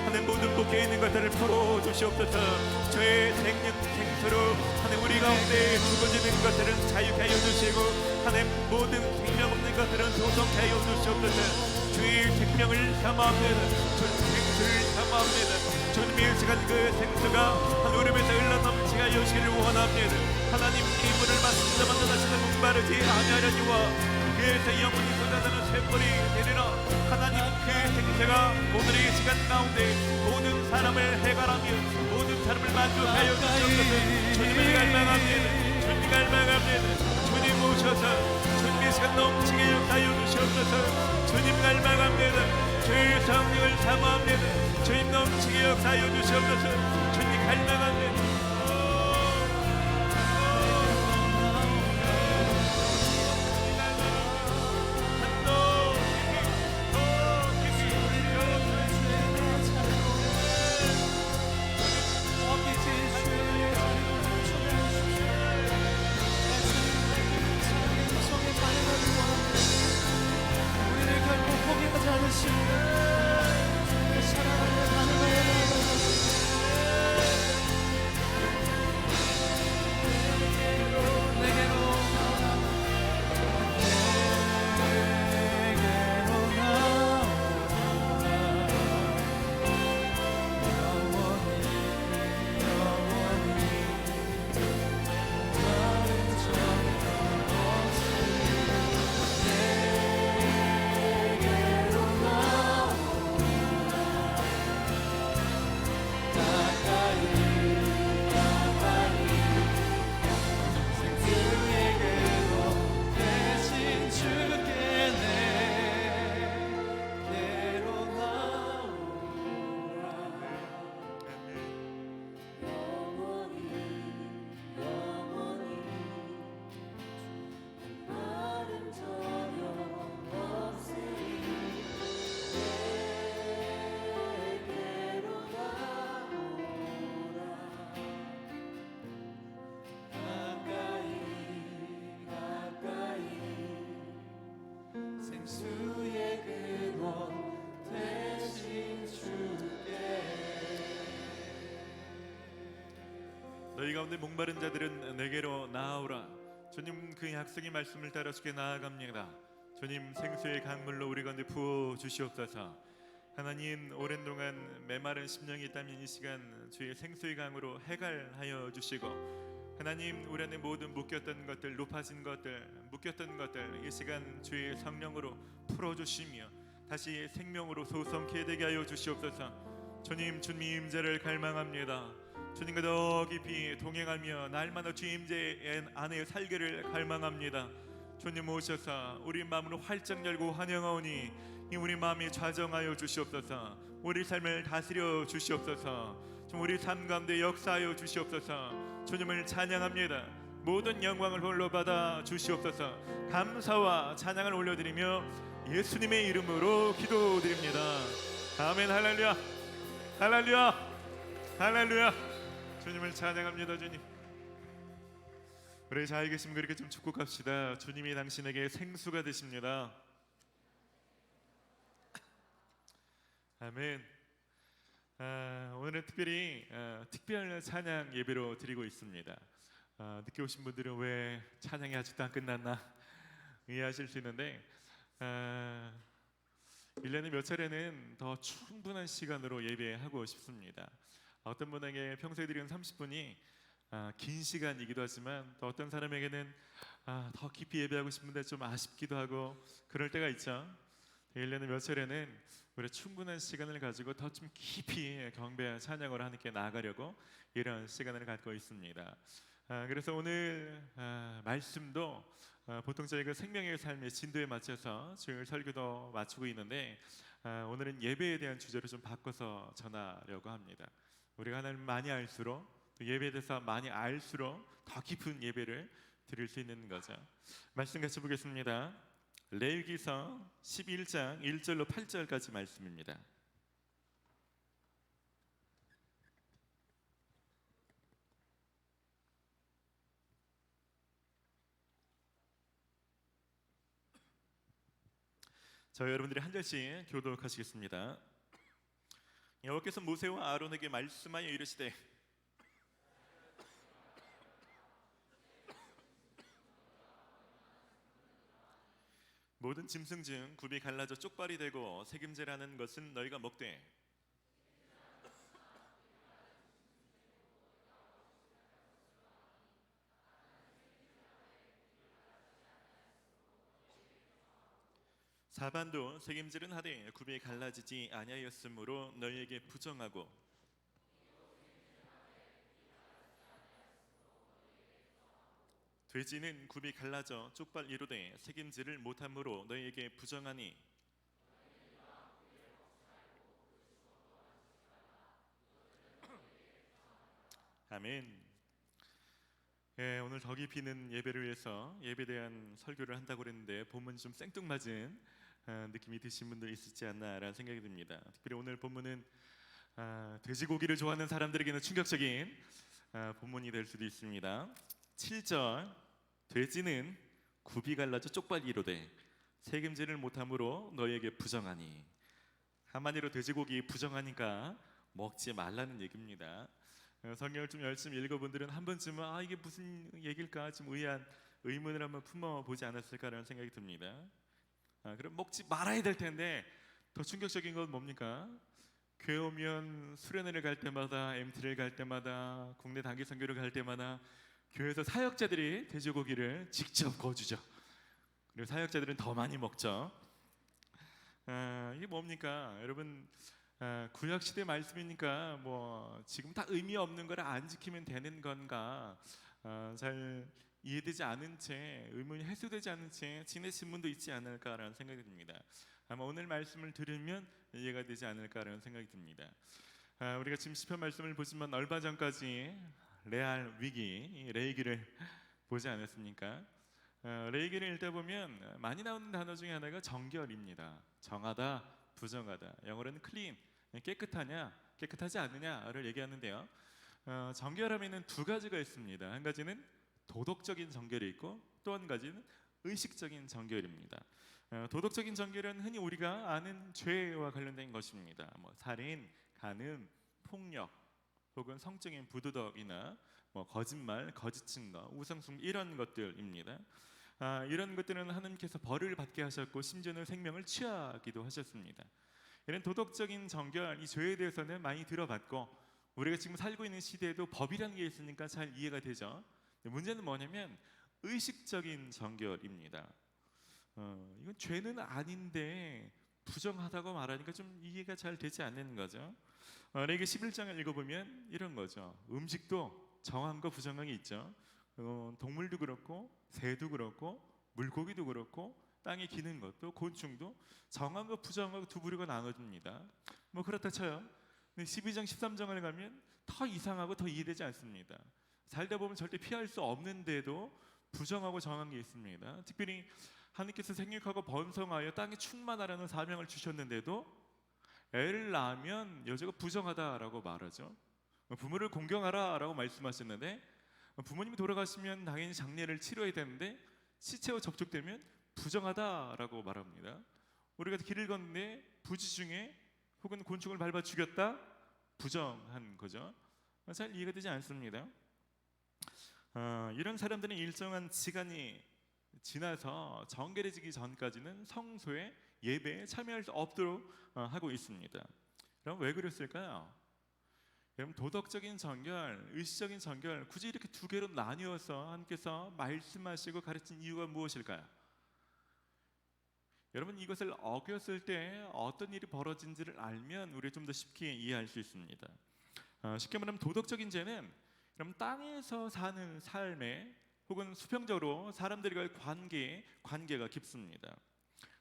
하나님 모든 묶여 있는 것들을 풀어주시옵소서. 주의 생수로 하나님 우리 가운데 죽어지는 것들은 자유케 하여 주시고 하나님 모든 생명 없는 것들은 소성케 하여 주시옵소서. 주의 생명을 사모합니다. 주의 생수를 사모합니다. 주님의 시간 그 생수가 하나님 우리 에서 흘러넘치게 하여 주시기를 원합니다. 하나님 이 물을 마시자 만나시는 목마르지 아니하려니와 그에서 영원히 쏟아나는 샘물이 되리라. 하나님 그 생수가 오늘 이 시간 가운데 모든 사람을 해결하며 모든 사람을 만족하여 주시옵소서. 주님을 갈망합니다. 주님 갈망합니다. 주님 오셔서 주님의 시간 넘치게 역사하여 주시옵소서. 주님 갈망합니다. 주의 성령을 사모합니다. 주님 넘치게 역사하여 주시옵소서. 주님 갈망합니다. 생수의 근원 되신 주께 너희 가운데 목마른 자들은 내게로 나아오라. 주님 그 약속의 말씀을 따라 주께 나아갑니다. 주님 생수의 강물로 우리 가운데 부어 주시옵소서. 하나님 오랜 동안 메마른 심령이 있다면 이 시간 주의 생수의 강으로 해갈하여 주시고, 하나님 우리 안에 모든 묶였던 것들, 높아진 것들, 묶였던 것들 이 시간 주의 성령으로 풀어주시며 다시 생명으로 소성케 되게 하여 주시옵소서. 주님 주님의 임재를 갈망합니다. 주님과 더 깊이 동행하며 날마다 주의 임재 안에 살기를 갈망합니다. 주님 오셔서 우리 마음을 활짝 열고 환영하오니 이 우리 마음이 좌정하여 주시옵소서. 우리 삶을 다스려 주시옵소서. 좀 우리 삶 가운데 역사하여 주시옵소서. 주님을 찬양합니다. 모든 영광을 홀로 받아 주시옵소서. 감사와 찬양을 올려드리며 예수님의 이름으로 기도드립니다. 아멘. 할렐루야, 할렐루야, 할렐루야. 주님을 찬양합니다. 주님 우리 잘 계시면 그렇게 좀 축복합시다. 주님이 당신에게 생수가 되십니다. 아멘. 오늘은 특별히 특별 찬양 예배로 드리고 있습니다. 늦게 오신 분들은 왜 찬양이 아직도 안 끝났나 이해하실 수 있는데 1년에 몇 차례는 더 충분한 시간으로 예배하고 싶습니다. 어떤 분에게 평소에 드리는 30분이 긴 시간이기도 하지만 또 어떤 사람에게는 더 깊이 예배하고 싶은데 좀 아쉽기도 하고 그럴 때가 있죠. 1년에 몇 차례는 우리 충분한 시간을 가지고 더 좀 깊이 경배와 찬양으로 하나님께 나아가려고 이런 시간을 갖고 있습니다. 그래서 오늘 말씀도 보통 저희가 생명의 삶의 진도에 맞춰서 주일 설교도 마치고 있는데 오늘은 예배에 대한 주제를 좀 바꿔서 전하려고 합니다. 우리가 하나님 많이 알수록 예배에 대해서 많이 알수록 더 깊은 예배를 드릴 수 있는 거죠. 말씀 같이 보겠습니다. 레위기서 11장 1절로 8절까지 말씀입니다. 저희 여러분들이 한 절씩 교독하시겠습니다. 여호와께서 모세와 아론에게 말씀하여 이르시되 모든 짐승 중 굽이 갈라져 쪽발이 되고 색임질하는 것은 너희가 먹되 사반도 색임질은 하되 굽이 갈라지지 아니하였으므로 너희에게 부정하고 돼지는 굽이 갈라져 쪽발 이루되 색임질을 못함으로 너희에게 부정하니 아멘. 오늘 더 깊이 있는 예배를 위해서 예배에 대한 설교를 한다고 그랬는데 본문이 좀 생뚱맞은 느낌이 드신 분들 있을지 않나라는 생각이 듭니다. 특별히 오늘 본문은 돼지고기를 좋아하는 사람들에게는 충격적인 본문이 될 수도 있습니다. 7절 돼지는 굽이 갈라져 쪽발 이루되 색임질을 못함으로 너희에게 부정하니 한마디로 돼지고기 부정하니까 먹지 말라는 얘기입니다. 성경을 좀 열심히 읽어본들은 한 번쯤은 이게 무슨 얘기일까 좀 의문을 한번 품어보지 않았을까라는 생각이 듭니다. 그럼 먹지 말아야 될 텐데 더 충격적인 건 뭡니까? 교회 오면 수련회를 갈 때마다 MT를 갈 때마다 국내 단기 선교를 갈 때마다 교회에서 사역자들이 돼지고기를 직접 구워주죠. 그리고 사역자들은 더 많이 먹죠. 이게 뭡니까? 여러분 구약 시대 말씀이니까 뭐 지금 다 의미 없는 걸 안 지키면 되는 건가 잘 이해되지 않은 채 의문이 해소되지 않은 채 지내신 분도 있지 않을까라는 생각이 듭니다. 아마 오늘 말씀을 들으면 이해가 되지 않을까라는 생각이 듭니다. 우리가 지금 시편 말씀을 보지만 얼마 전까지 레알 위기 레이기를 보지 않았습니까? 레이기를 읽다 보면 많이 나오는 단어 중에 하나가 정결입니다. 정하다, 부정하다. 영어로는 clean, 깨끗하냐, 깨끗하지 않느냐를 얘기하는데요. 정결함에는 두 가지가 있습니다. 한 가지는 도덕적인 정결이 있고 또 한 가지는 의식적인 정결입니다. 도덕적인 정결은 흔히 우리가 아는 죄와 관련된 것입니다. 살인, 간음, 폭력, 혹은 성적인 부도덕이나 거짓말, 거짓 증거, 우상숭 이런 것들입니다. 이런 것들은 하나님께서 벌을 받게 하셨고 심지어는 생명을 취하기도 하셨습니다. 이런 도덕적인 정결, 이 죄에 대해서는 많이 들어봤고 우리가 지금 살고 있는 시대에도 법이라는 게 있으니까 잘 이해가 되죠. 문제는 뭐냐면 의식적인 정결입니다. 이건 죄는 아닌데 부정하다고 말하니까 좀 이해가 잘 되지 않는 거죠. 레위기 11장을 읽어보면 이런 거죠. 음식도 정함과 부정함이 있죠. 동물도 그렇고 새도 그렇고 물고기도 그렇고 땅에 기는 것도 곤충도 정함과 부정함과 두 부류가 나눠집니다. 그렇다 쳐요. 근데 12장 13장을 가면 더 이상하고 더 이해되지 않습니다. 살다 보면 절대 피할 수 없는데도 부정하고 정한 게 있습니다. 특별히 하나님께서 생육하고 번성하여 땅에 충만하라는 사명을 주셨는데도 애를 낳으면 여자가 부정하다라고 말하죠. 부모를 공경하라라고 말씀하셨는데 부모님이 돌아가시면 당연히 장례를 치러야 되는데 시체와 접촉되면 부정하다라고 말합니다. 우리가 길을 걷는데 부지 중에 혹은 곤충을 밟아 죽였다? 부정한 거죠. 잘 이해가 되지 않습니다. 이런 사람들은 일정한 시간이 지나서 정결해지기 전까지는 성소에 예배에 참여할 수 없도록 하고 있습니다. 그럼 왜 그랬을까요? 여러분, 도덕적인 정결, 의식적인 정결, 굳이 이렇게 두 개로 나뉘어서 하나님께서 말씀하시고 가르친 이유가 무엇일까요? 여러분, 이것을 어겼을 때 어떤 일이 벌어진지를 알면 우리가 좀 더 쉽게 이해할 수 있습니다. 쉽게 말하면 도덕적인 죄는 여러분 땅에서 사는 삶에 혹은 수평적으로 사람들과의 관계가 깊습니다.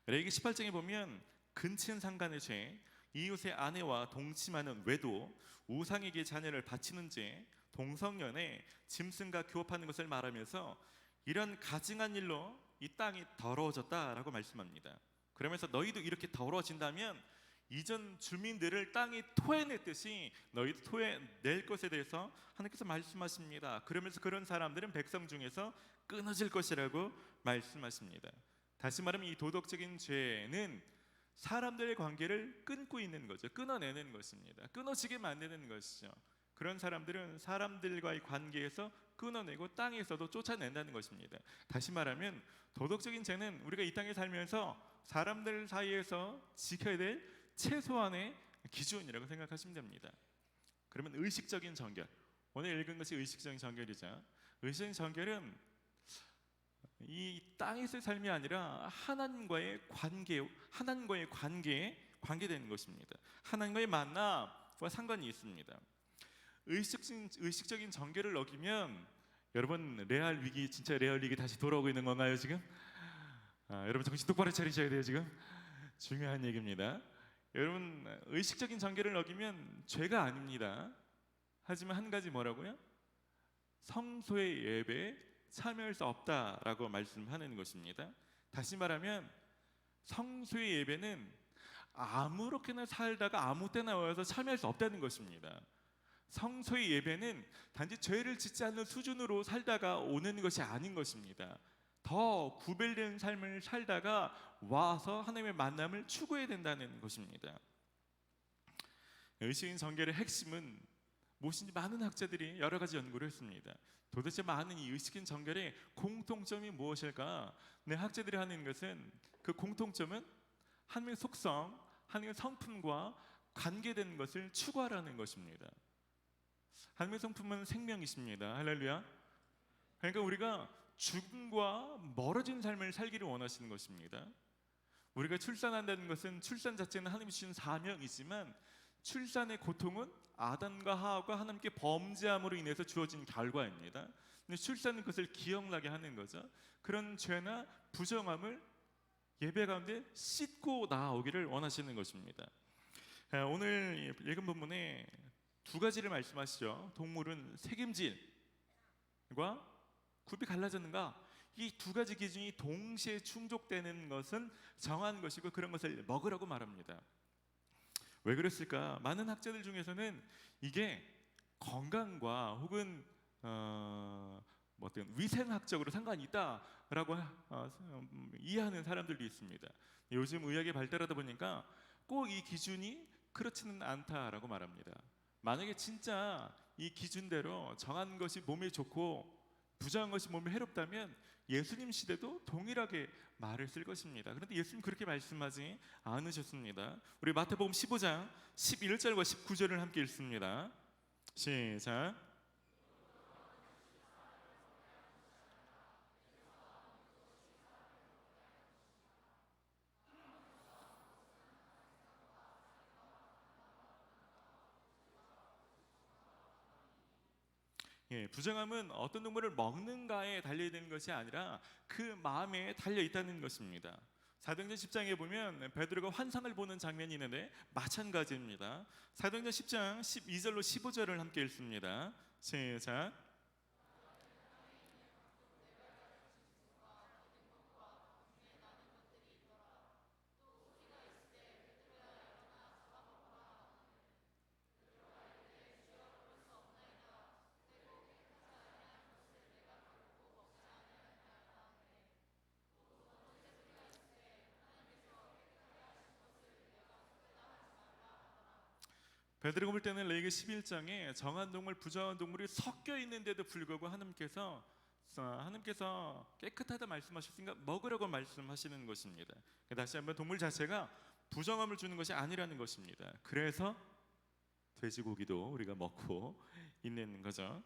레위기 18장에 보면 근친 상간의 죄, 이웃의 아내와 동침하는 외도, 우상에게 자녀를 바치는 죄, 동성연애, 짐승과 교합하는 것을 말하면서 이런 가증한 일로 이 땅이 더러워졌다라고 말씀합니다. 그러면서 너희도 이렇게 더러워진다면 이전 주민들을 땅이 토해냈듯이 너희도 토해낼 것에 대해서 하나님께서 말씀하십니다. 그러면서 그런 사람들은 백성 중에서 끊어질 것이라고 말씀하십니다. 다시 말하면 이 도덕적인 죄는 사람들의 관계를 끊고 있는 거죠. 끊어내는 것입니다. 끊어지게 만드는 것이죠. 그런 사람들은 사람들과의 관계에서 끊어내고 땅에서도 쫓아낸다는 것입니다. 다시 말하면 도덕적인 죄는 우리가 이 땅에 살면서 사람들 사이에서 지켜야 될 최소한의 기준이라고 생각하시면 됩니다. 그러면 의식적인 정결, 오늘 읽은 것이 의식적인 정결이죠. 의식적인 정결은 이 땅에서의 삶이 아니라 하나님과의 관계에 관계되는 것입니다. 하나님과의 만남과 상관이 있습니다. 의식적인 정결을 어기면 여러분 진짜 레알 위기 다시 돌아오고 있는 건가요 지금? 여러분 정신 똑바로 차리셔야 돼요 지금. 중요한 얘기입니다. 여러분 의식적인 정결을 어기면 죄가 아닙니다. 하지만 한 가지 뭐라고요? 성소의 예배에 참여할 수 없다라고 말씀하는 것입니다. 다시 말하면 성소의 예배는 아무렇게나 살다가 아무 때나 와서 참여할 수 없다는 것입니다. 성소의 예배는 단지 죄를 짓지 않는 수준으로 살다가 오는 것이 아닌 것입니다. 더 구별된 삶을 살다가 와서 하나님의 만남을 추구해야 된다는 것입니다. 의식인 정결의 핵심은 무엇인지 많은 학자들이 여러 가지 연구를 했습니다. 도대체 많은 이 의식인 정결의 공통점이 무엇일까? 학자들이 하는 것은 그 공통점은 하나님의 속성, 하나님의 성품과 관계된 것을 추구하라는 것입니다. 하나님의 성품은 생명이십니다. 할렐루야. 그러니까 우리가 죽음과 멀어진 삶을 살기를 원하시는 것입니다. 우리가 출산한다는 것은 출산 자체는 하나님이 주신 사명이지만 출산의 고통은 아담과 하와가 하나님께 범죄함으로 인해서 주어진 결과입니다. 근데 출산은 그것을 기억나게 하는 거죠. 그런 죄나 부정함을 예배 가운데 씻고 나아오기를 원하시는 것입니다. 오늘 읽은 본문에 두 가지를 말씀하시죠. 동물은 책임질과 굽이 갈라졌는가? 이 두 가지 기준이 동시에 충족되는 것은 정한 것이고 그런 것을 먹으라고 말합니다. 왜 그랬을까? 많은 학자들 중에서는 이게 건강과 혹은 뭐 어떤 위생학적으로 상관이 있다라고 이해하는 사람들도 있습니다. 요즘 의학이 발달하다 보니까 꼭 이 기준이 그렇지는 않다라고 말합니다. 만약에 진짜 이 기준대로 정한 것이 몸에 좋고 부정한 것이 몸에 해롭다면 예수님 시대도 동일하게 말을 쓸 것입니다. 그런데 예수님 그렇게 말씀하지 않으셨습니다. 우리 마태복음 15장 11절과 19절을 함께 읽습니다. 시작. 예, 부정함은 어떤 동물을 먹는가에 달려 있는 것이 아니라 그 마음에 달려 있다는 것입니다. 사도행전 10장에 보면 베드로가 환상을 보는 장면이 있는데 마찬가지입니다. 사도행전 10장 12절로 15절을 함께 읽습니다. 시작. 베드로가 볼 때는 레위기 11장에 정한 동물, 부정한 동물이 섞여 있는데도 불구하고 하나님께서 깨끗하다 말씀하셨으니까 먹으라고 말씀하시는 것입니다. 다시 한번 동물 자체가 부정함을 주는 것이 아니라는 것입니다. 그래서 돼지고기도 우리가 먹고 있는 거죠.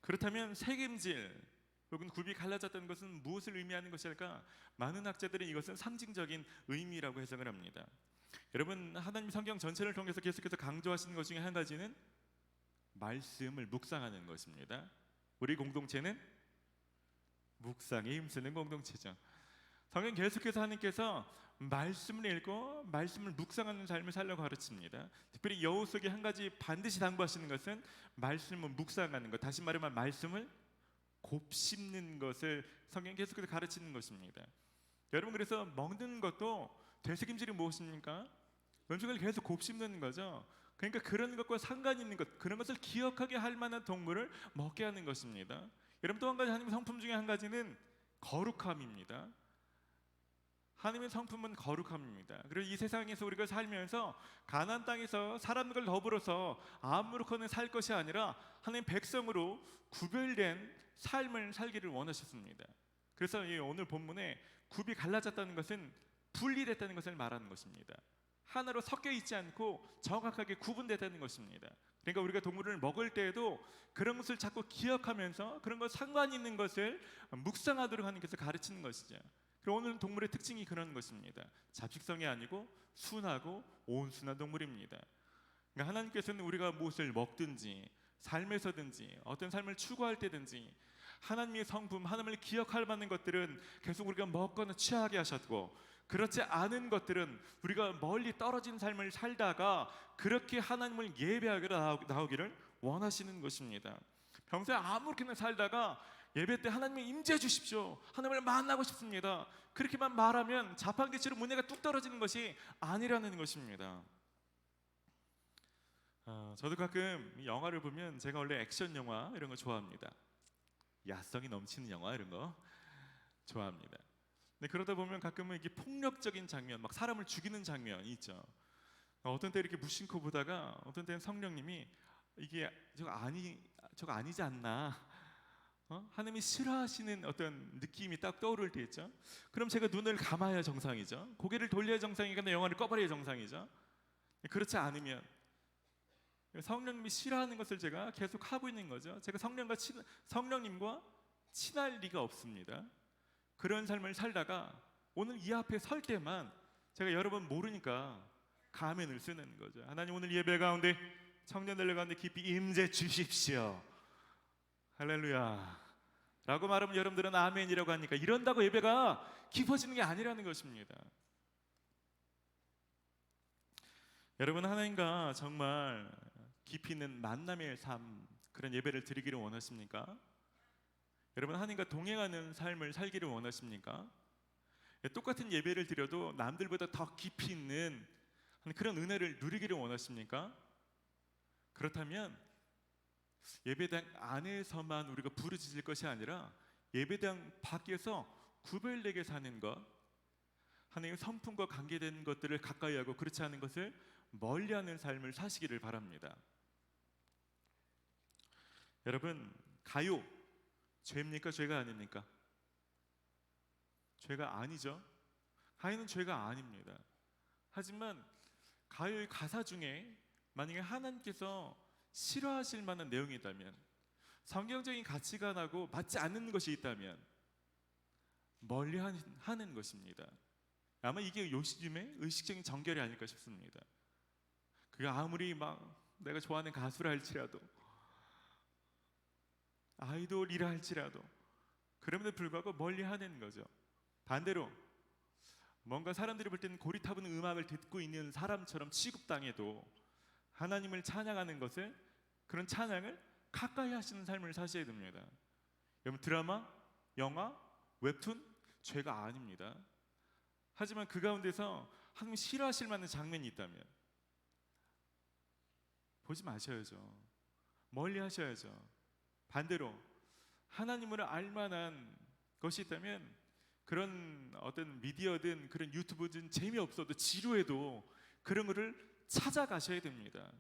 그렇다면 색임질 혹은 굽이 갈라졌다는 것은 무엇을 의미하는 것일까? 많은 학자들은 이것은 상징적인 의미라고 해석을 합니다. 여러분, 하나님 성경 전체를 통해서 계속해서 강조하시는 것 중에 한 가지는 말씀을 묵상하는 것입니다. 우리 공동체는 묵상에 힘쓰는 공동체죠. 성경 계속해서 하나님께서 말씀을 읽고 말씀을 묵상하는 삶을 살려고 가르칩니다. 특별히 여호수아기 한 가지 반드시 당부하시는 것은 말씀을 묵상하는 것, 다시 말하면 말씀을 곱씹는 것을 성경 계속해서 가르치는 것입니다. 여러분, 그래서 먹는 것도 되새김질이 무엇입니까? 음식을 계속 곱씹는 거죠. 그러니까 그런 것과 상관 있는 것, 그런 것을 기억하게 할 만한 동물을 먹게 하는 것입니다. 여러분, 또 한 가지 하나님의 성품 중에 한 가지는 거룩함입니다. 하나님의 성품은 거룩함입니다. 그리고 이 세상에서 우리가 살면서 가나안 땅에서 사람들 더불어서 아무렇거나 살 것이 아니라 하나님 백성으로 구별된 삶을 살기를 원하셨습니다. 그래서 오늘 본문에 굽이 갈라졌다는 것은 분리됐다는 것을 말하는 것입니다. 하나로 섞여 있지 않고 정확하게 구분됐다는 것입니다. 그러니까 우리가 동물을 먹을 때에도 그런 것을 자꾸 기억하면서 그런 것 상관 있는 것을 묵상하도록 하나님께서 가르치는 것이죠. 그리고 오늘 동물의 특징이 그런 것입니다. 잡식성이 아니고 순하고 온순한 동물입니다. 그러니까 하나님께서는 우리가 무엇을 먹든지 삶에서든지 어떤 삶을 추구할 때든지 하나님의 성품, 하나님을 기억할 만한 것들은 계속 우리가 먹거나 취하게 하셨고, 그렇지 않은 것들은 우리가 멀리 떨어진 삶을 살다가 그렇게 하나님을 예배하기로 나오기를 원하시는 것입니다. 평소에 아무렇게나 살다가 예배 때 하나님을 임재해 주십시오, 하나님을 만나고 싶습니다, 그렇게만 말하면 자판기처럼 문제가 뚝 떨어지는 것이 아니라는 것입니다. 저도 가끔 영화를 보면 제가 원래 액션 영화 이런 거 좋아합니다. 야성이 넘치는 영화 이런 거 좋아합니다. 근데 그러다 보면 가끔은 이게 폭력적인 장면, 막 사람을 죽이는 장면이 있죠. 어떤 때 이렇게 무심코 보다가 어떤 때는 성령님이 이게 저거 아니지 않나, 하나님이 싫어하시는 어떤 느낌이 딱 떠오를 때 있죠. 그럼 제가 눈을 감아야 정상이죠. 고개를 돌려야 정상이거나 영화를 꺼버려야 정상이죠. 그렇지 않으면 성령님이 싫어하는 것을 제가 계속 하고 있는 거죠. 제가 성령님과 친할 리가 없습니다. 그런 삶을 살다가 오늘 이 앞에 설 때만 제가 여러 번 모르니까 가면을 쓰는 거죠. 하나님, 오늘 예배 가운데 청년들 가운데 깊이 임재 주십시오, 할렐루야 라고 말하면 여러분들은 아멘이라고 하니까 이런다고 예배가 깊어지는 게 아니라는 것입니다. 여러분, 하나님과 정말 깊이 있는 만남의 삶, 그런 예배를 드리기를 원하십니까? 여러분, 하나님과 동행하는 삶을 살기를 원하십니까? 똑같은 예배를 드려도 남들보다 더 깊이 있는 그런 은혜를 누리기를 원하십니까? 그렇다면 예배당 안에서만 우리가 부르짖을 것이 아니라 예배당 밖에서 구별되게 사는 것, 하나님의 성품과 관계된 것들을 가까이 하고 그렇지 않은 것을 멀리하는 삶을 사시기를 바랍니다. 여러분, 가요 죄입니까? 죄가 아닙니까? 죄가 아니죠. 가요는 죄가 아닙니다. 하지만 가요의 가사 중에 만약에 하나님께서 싫어하실 만한 내용이 있다면, 성경적인 가치관하고 맞지 않는 것이 있다면 멀리 하는 것입니다. 아마 이게 요즘의 의식적인 정결이 아닐까 싶습니다. 그게 아무리 막 내가 좋아하는 가수라 할지라도, 아이돌이라 할지라도 그럼에도 불구하고 멀리 하는 거죠. 반대로 뭔가 사람들이 볼 때는 고리타분한 음악을 듣고 있는 사람처럼 취급당해도 하나님을 찬양하는 것을, 그런 찬양을 가까이 하시는 삶을 사셔야 됩니다. 여러분, 드라마, 영화, 웹툰 죄가 아닙니다. 하지만 그 가운데서 하나님 싫어하실 만한 장면이 있다면 보지 마셔야죠. 멀리 하셔야죠. 반대로 하나님을 알만한 것이 있다면, 그런 어떤 미디어든 그런 유튜브든 재미없어도 지루해도 그런 거를 찾아가셔야 됩니다.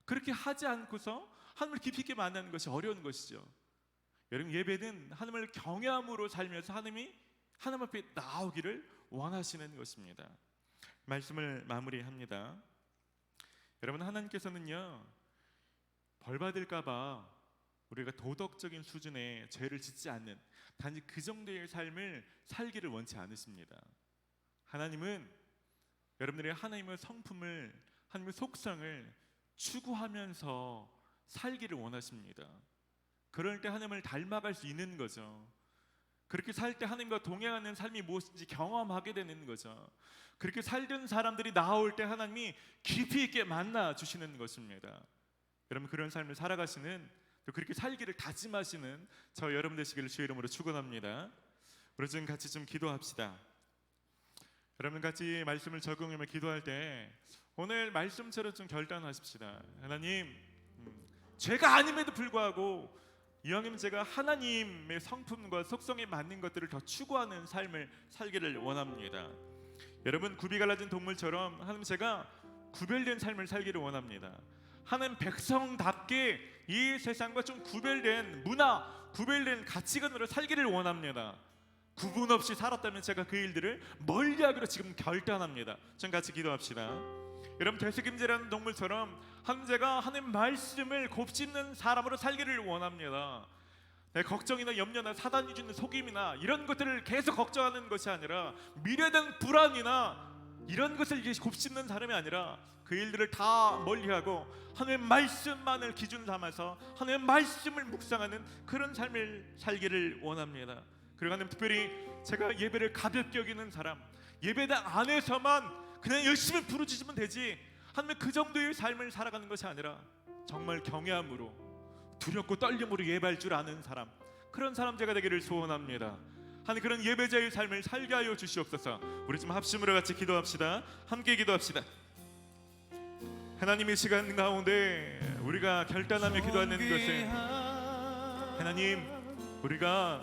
그렇게 하지 않고서 하나님을 깊이 있게 만나는 것이 어려운 것이죠. 여러분, 예배는 하나님을 경외함으로 살면서 하나님 앞에 나오기를 원하시는 것입니다. 말씀을 마무리합니다. 여러분, 하나님께서는요, 벌 받을까 봐 우리가 도덕적인 수준의 죄를 짓지 않는 단지 그 정도의 삶을 살기를 원치 않으십니다. 하나님은 여러분들의 하나님의 성품을, 하나님의 속성을 추구하면서 살기를 원하십니다. 그럴 때 하나님을 닮아갈 수 있는 거죠. 그렇게 살 때 하나님과 동행하는 삶이 무엇인지 경험하게 되는 거죠. 그렇게 살던 사람들이 나올 때 하나님이 깊이 있게 만나 주시는 것입니다. 여러분, 그런 삶을 살아가시는, 또 그렇게 살기를 다짐하시는 저 여러분 되시기를 주의 이름으로 축원합니다. 우리 좀 같이 좀 기도합시다. 여러분, 같이 말씀을 적용하며 기도할 때 오늘 말씀처럼 좀 결단하십시다. 하나님, 죄가 아님에도 불구하고 이왕이면 제가 하나님의 성품과 속성에 맞는 것들을 더 추구하는 삶을 살기를 원합니다. 여러분, 굽이 갈라진 동물처럼 하나님, 제가 구별된 삶을 살기를 원합니다. 하나님 백성답게 이 세상과 좀 구별된 문화, 구별된 가치관으로 살기를 원합니다. 구분 없이 살았다면 제가 그 일들을 멀리하기로 지금 결단합니다. 전 같이 기도합시다. 여러분, 되새김질하는 동물처럼 하나님, 제가 하나님 말씀을 곱씹는 사람으로 살기를 원합니다. 내 걱정이나 염려나 사단이 주는 속임이나 이런 것들을 계속 걱정하는 것이 아니라, 미래에 대한 불안이나 이런 것을 이제 곱씹는 사람이 아니라 그 일들을 다 멀리하고 하나님의 말씀만을 기준 삼아서 하나님의 말씀을 묵상하는 그런 삶을 살기를 원합니다. 그리고 하나님, 특별히 제가 예배를 가볍게 여기는 사람, 예배당 안에서만 그냥 열심히 부르짖으면 되지, 하나님 그 정도의 삶을 살아가는 것이 아니라 정말 경외함으로, 두렵고 떨림으로 예배할 줄 아는 사람, 그런 사람 제가 되기를 소원합니다. 하나님, 그런 예배자의 삶을 살게 하여 주시옵소서. 우리 좀 합심으로 같이 기도합시다. 함께 기도합시다. 하나님의 시간 가운데 우리가 결단하며 기도하는 것은, 하나님, 우리가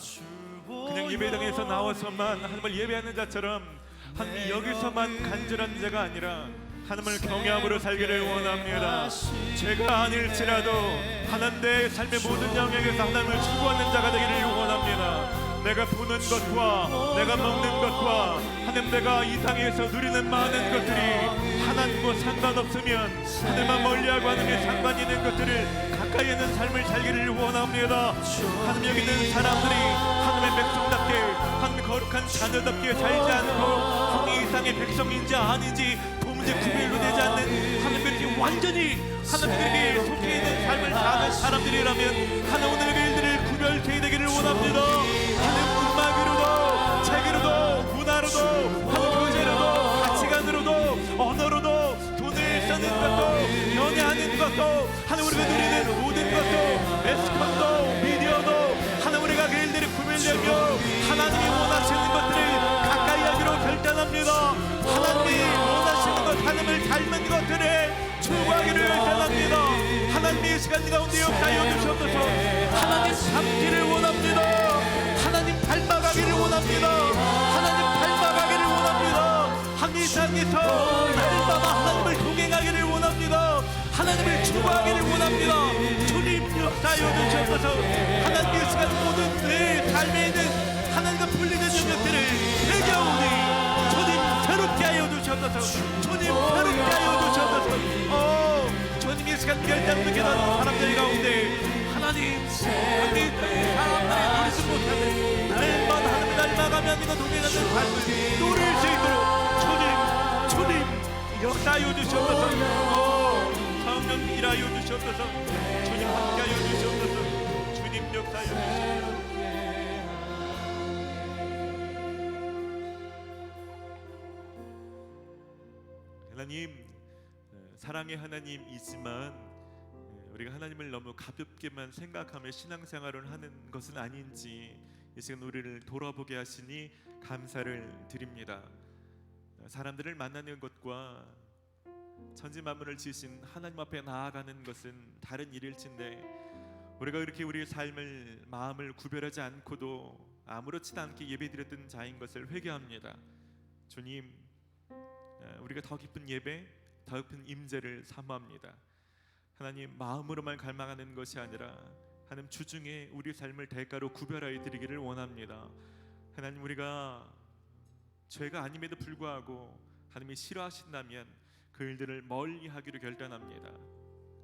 그냥 예배당에서 나와서만 하나님을 예배하는 자처럼 하나님 여기서만 간절한 자가 아니라 하나님을 경외함으로 살기를 원합니다. 죄가 아닐지라도 하나님 내 삶의 모든 영역에서 하나님을 추구하는 자가 되기를 원합니다. 내가 보는 것과 내가 먹는 것과 하나님, 내가 이 땅에서 누리는 많은 것들이 하나님과 상관없으면 하나님만 멀리하고 하나님의 상관 있는 것들을 가까이 있는 삶을 살기를 원합니다. 하나님, 여기 있는 사람들이 하나님의 백성답게, 하나님의 거룩한 자녀답게 살지 않고 하나님 이상의 백성인지 아닌지 도무지 구별로 되지 않는 하나님께 완전히 하나님께 속해 있는 삶을 사는 사람들이라면 하나님, 오늘 그 일들을 구별케 되기를 원합니다. 하나님, 음악으로도 책으로도 문화로도 하나님 교제로도 가치관으로도 언어로도 돈을 쓰는 것도 연애하는 것도 하나님, 우리가 누리는 모든 것도 에스콘도 미디어도 하나님, 우리가 그 일들을 구별되며 하나님이 원하시는 것들을 가까이 하기로 결단합니다. 하나님이 원하시는 것, 하나님을 닮은 것들을 추구하기를 원합니다. 하나님의 이 시간 가운데 역사하여 주시옵소서. 하나님 잡기를 원합니다. 하나님 닮아가기를 원합니다. 하나님 닮아가기를 원합니다. 한 이 세상에서 날마다 하나님을 동행하기를 원합니다. 하나님을 추구하기를 원합니다. 주님 역사하여 주시옵소서. 하나님의 이 시간 모든 내 삶에 있는 하나님과 분리된 영역들을 회개하오니 주님 새롭게 하여 주시옵소서. 주님 새롭게 하여 주시옵소서. 주님 이 시간 결단도 기도하는 사람들 가운데 하나님 사람들이 누리지 못하는 날마다 하나님을 닮아가며 네가 동행하는 삶을 누릴 수 있도록 주님 역사하여 주시옵소서. 성령 일하여 주시옵소서. 주님 함께하여 주시옵소서. 주님 역사하여 주시옵소서. 하나님, 사랑의 하나님이지만 우리가 하나님을 너무 가볍게만 생각하며 신앙생활을 하는 것은 아닌지 이 시간 우리를 돌아보게 하시니 감사를 드립니다. 사람들을 만나는 것과 천지 만물을 지으신 하나님 앞에 나아가는 것은 다른 일일진데 우리가 이렇게 우리의 삶을 마음을 구별하지 않고도 아무렇지도 않게 예배드렸던 자인 것을 회개합니다. 주님, 우리가 더 깊은 예배, 더 깊은 임재를 사모합니다. 하나님, 마음으로만 갈망하는 것이 아니라 하나님 주중에 우리 삶을 대가로 구별하여 드리기를 원합니다. 하나님, 우리가 죄가 아님에도 불구하고 하나님이 싫어하신다면 그 일들을 멀리하기로 결단합니다.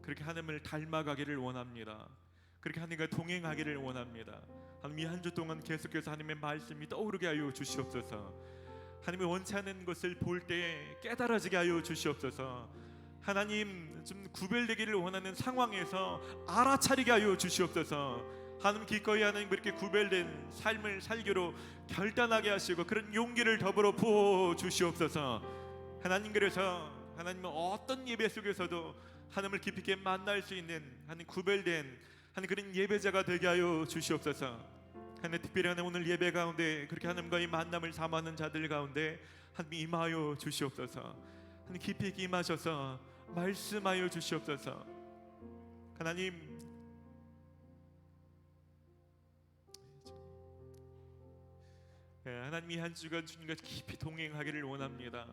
그렇게 하나님을 닮아가기를 원합니다. 그렇게 하나님과 동행하기를 원합니다. 하나님, 이 한 주 동안 계속해서 하나님의 말씀이 떠오르게 하여 주시옵소서. 하나님이 원치 않는 것을 볼 때 깨달아지게 하여 주시옵소서. 하나님, 좀 구별되기를 원하는 상황에서 알아차리게 하여 주시옵소서. 하나님, 기꺼이 하나님 그렇게 구별된 삶을 살기로 결단하게 하시고 그런 용기를 더불어 부어 주시옵소서. 하나님, 그래서 하나님은 어떤 예배 속에서도 하나님을 깊이 있게 만날 수 있는 하나님 구별된 하나님 그런 예배자가 되게 하여 주시옵소서. 하나님, 특별히 하나님 오늘 예배 가운데 그렇게 하나님과의 만남을 사모하는 자들 가운데 하나님 임하여 주시옵소서. 하나님 깊이 있게 임하셔서 말씀하여 주시옵소서. 하나님, 하나님이 한 주간 주님과 깊이 동행하기를 원합니다.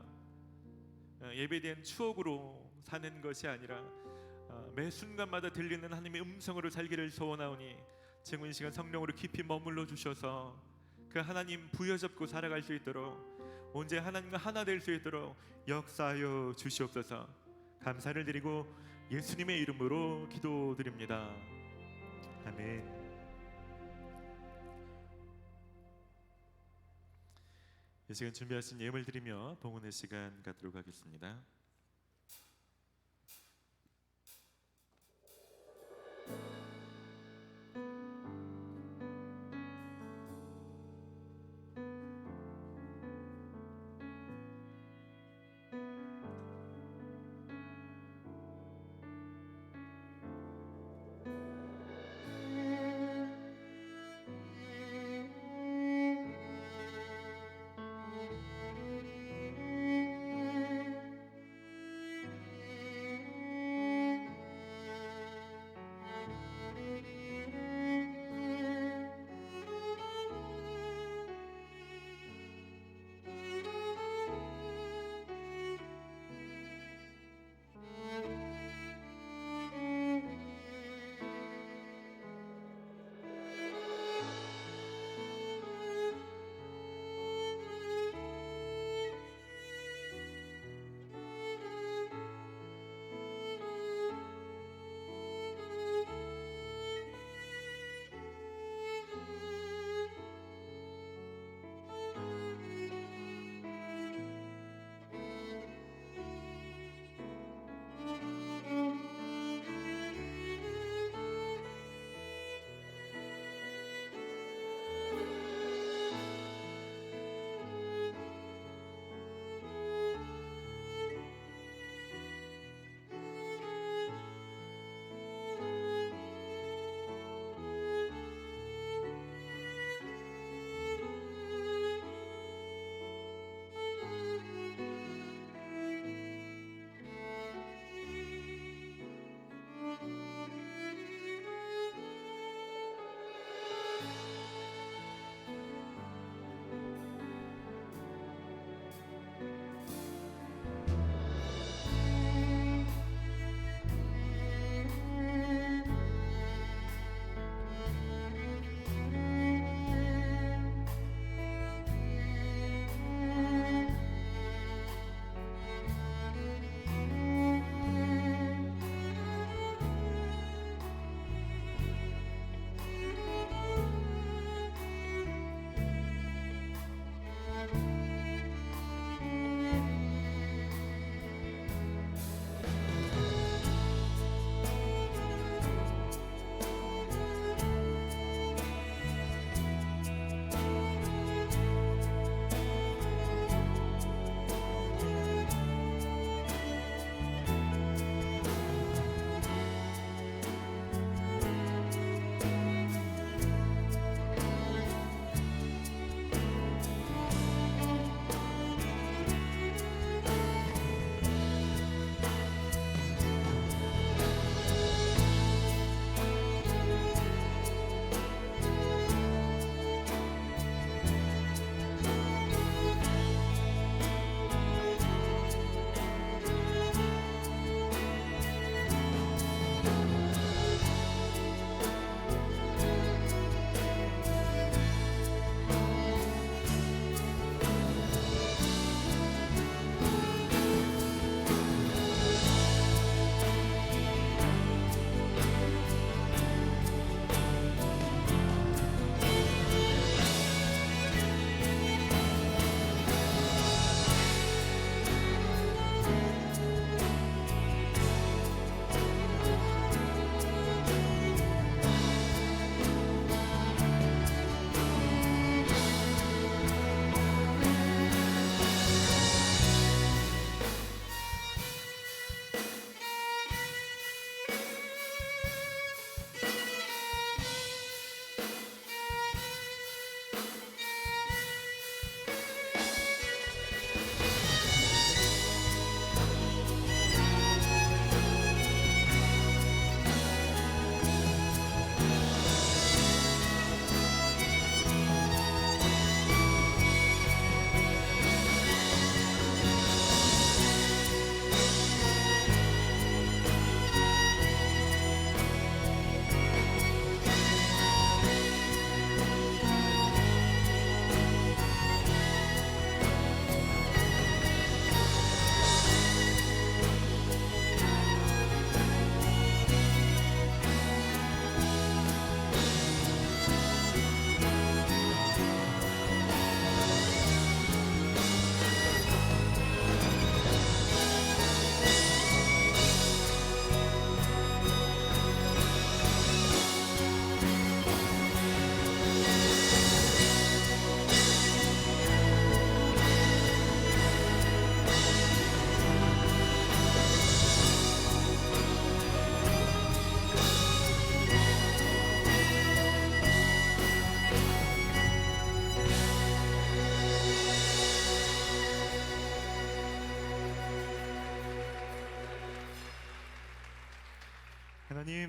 예배에 대한 추억으로 사는 것이 아니라 매 순간마다 들리는 하나님의 음성으로 살기를 소원하오니 지금 이 시간 성령으로 깊이 머물러 주셔서 그 하나님 부여잡고 살아갈 수 있도록 언제 하나님과 하나 될 수 있도록 역사하여 주시옵소서. 감사를 드리고 예수님의 이름으로 기도드립니다. 아멘. 이 시간 준비하신 예물 드리며 봉헌의 시간 갖도록 하겠습니다.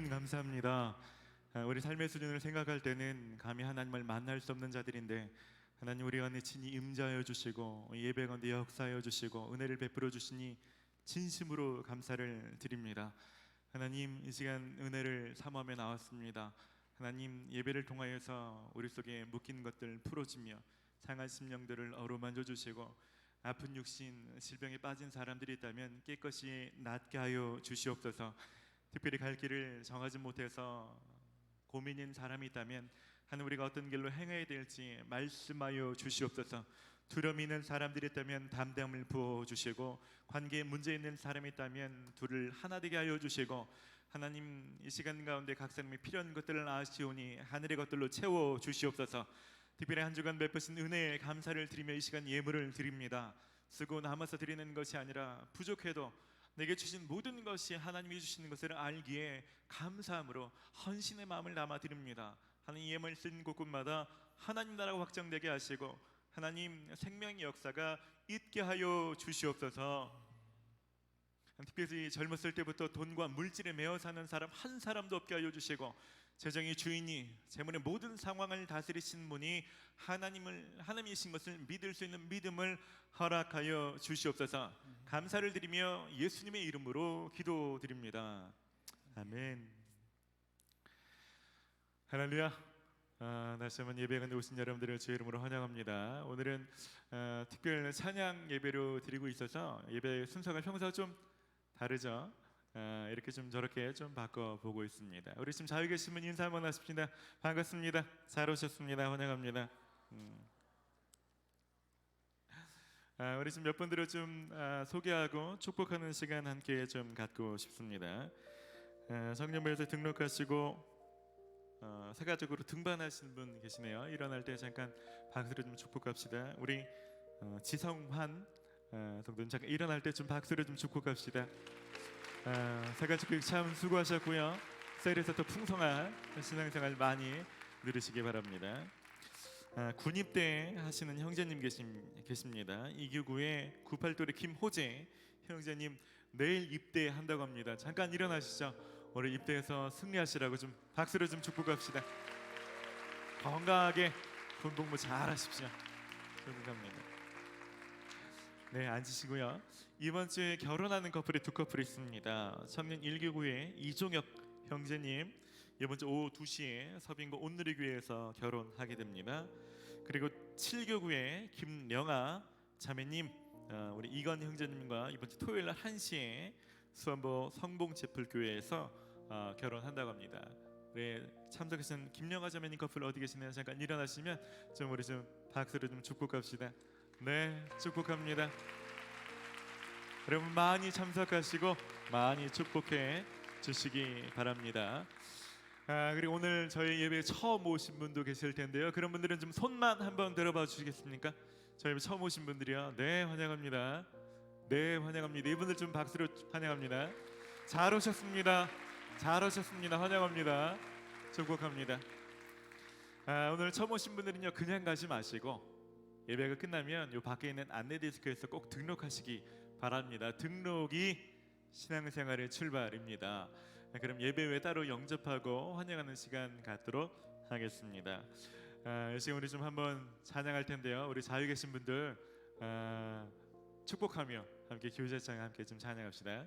하나님 감사합니다. 우리 삶의 수준을 생각할 때는 감히 하나님을 만날 수 없는 자들인데 하나님 우리 안에 친히 임재하여 주시고 예배 가운데 역사하여 주시고 은혜를 베풀어 주시니 진심으로 감사를 드립니다. 하나님 이 시간 은혜를 사모하며 나왔습니다. 하나님 예배를 통하여서 우리 속에 묶인 것들 풀어주며 상한 심령들을 어루만져 주시고 아픈 육신 질병에 빠진 사람들이 있다면 깨끗이 낫게 하여 주시옵소서. 특별히 갈 길을 정하지 못해서 고민인 사람이 있다면 하나님 우리가 어떤 길로 행해야 될지 말씀하여 주시옵소서. 두려움이 있는 사람들이 있다면 담대함을 부어주시고 관계에 문제 있는 사람이 있다면 둘을 하나 되게 하여 주시고 하나님 이 시간 가운데 각 사람이 필요한 것들을 아시오니 하늘의 것들로 채워 주시옵소서. 특별히 한 주간 베푸신 은혜에 감사를 드리며 이 시간 예물을 드립니다. 쓰고 남아서 드리는 것이 아니라 부족해도 내게 주신 모든 것이 하나님이 주시는 것을 알기에 감사함으로 헌신의 마음을 담아 드립니다. 하나님 예물 쓴 곳곳마다 하나님 나라가 확장되게 하시고 하나님 생명의 역사가 있게 하여 주시옵소서. 특별히 젊었을 때부터 돈과 물질에 매어 사는 사람 한 사람도 없게 하여 주시고 재정의 주인이 재물의 모든 상황을 다스리신 분이 하나님이신 것을 믿을 수 있는 믿음을 허락하여 주시옵소서. 감사를 드리며 예수님의 이름으로 기도드립니다. 아멘. 할렐루야. 다시 한번 예배 가운데 오신 여러분들을 주의 이름으로 환영합니다. 오늘은 특별 찬양 예배로 드리고 있어서 예배 순서가 평소와 좀 다르죠. 이렇게 좀 저렇게 좀 바꿔보고 있습니다. 우리 지금 자유 계신 분 인사 한번 하십시다. 반갑습니다. 잘 오셨습니다. 환영합니다. 우리 지금 몇 분들을 좀 소개하고 축복하는 시간 함께 좀 갖고 싶습니다. 성년부에서 등록하시고 세가적으로 등반하신 분 계시네요. 일어날 때 잠깐 박수로 좀 축복합시다. 우리 지성환 성도님 잠깐 일어날 때 좀 박수로 좀 축복합시다. 세가지고 참 수고하셨고요. 셀에서 더 풍성한 신앙생활 많이 누리시기 바랍니다. 군입대 하시는 형제님 계십니다. 이규구의 98돌의 김호재 형제님 내일 입대한다고 합니다. 잠깐 일어나시죠. 올해 입대해서 승리하시라고 좀 박수로 좀 축복합시다. 건강하게 군 복무 잘 하십시오. 축복합니다. 네, 앉으시고요. 이번 주에 결혼하는 커플이 두 커플이 있습니다. 청년 1교구의 이종혁 형제님 이번 주 오후 2시에 서빙고 온누리교회에서 결혼하게 됩니다. 그리고 7교구의 김령아 자매님 우리 이건 형제님과 이번 주 토요일 날 1시에 수원보 성봉제풀교회에서 결혼한다고 합니다. 네, 참석하신 김령아 자매님 커플 어디 계시나요? 잠깐 일어나시면 좀 우리 좀 박수로 좀 축복합시다. 네, 축복합니다. 여러분 많이 참석하시고 많이 축복해 주시기 바랍니다. 그리고 오늘 저희 예배에 처음 오신 분도 계실 텐데요. 그런 분들은 좀 손만 한번 들어봐 주시겠습니까? 저희 처음 오신 분들이요. 네, 환영합니다. 네, 환영합니다. 이분들 좀 박수로 환영합니다. 잘 오셨습니다. 잘 오셨습니다. 환영합니다. 축복합니다. 오늘 처음 오신 분들은요 그냥 가지 마시고 예배가 끝나면 요 밖에 있는 안내 데스크에서 꼭 등록하시기 바랍니다. 등록이 신앙생활의 출발입니다. 그럼 예배 외에 따로 영접하고 환영하는 시간 갖도록 하겠습니다. 이 시간 우리 좀 한번 찬양할 텐데요. 우리 자유 계신 분들 축복하며 함께 교제창 함께 좀 찬양합시다.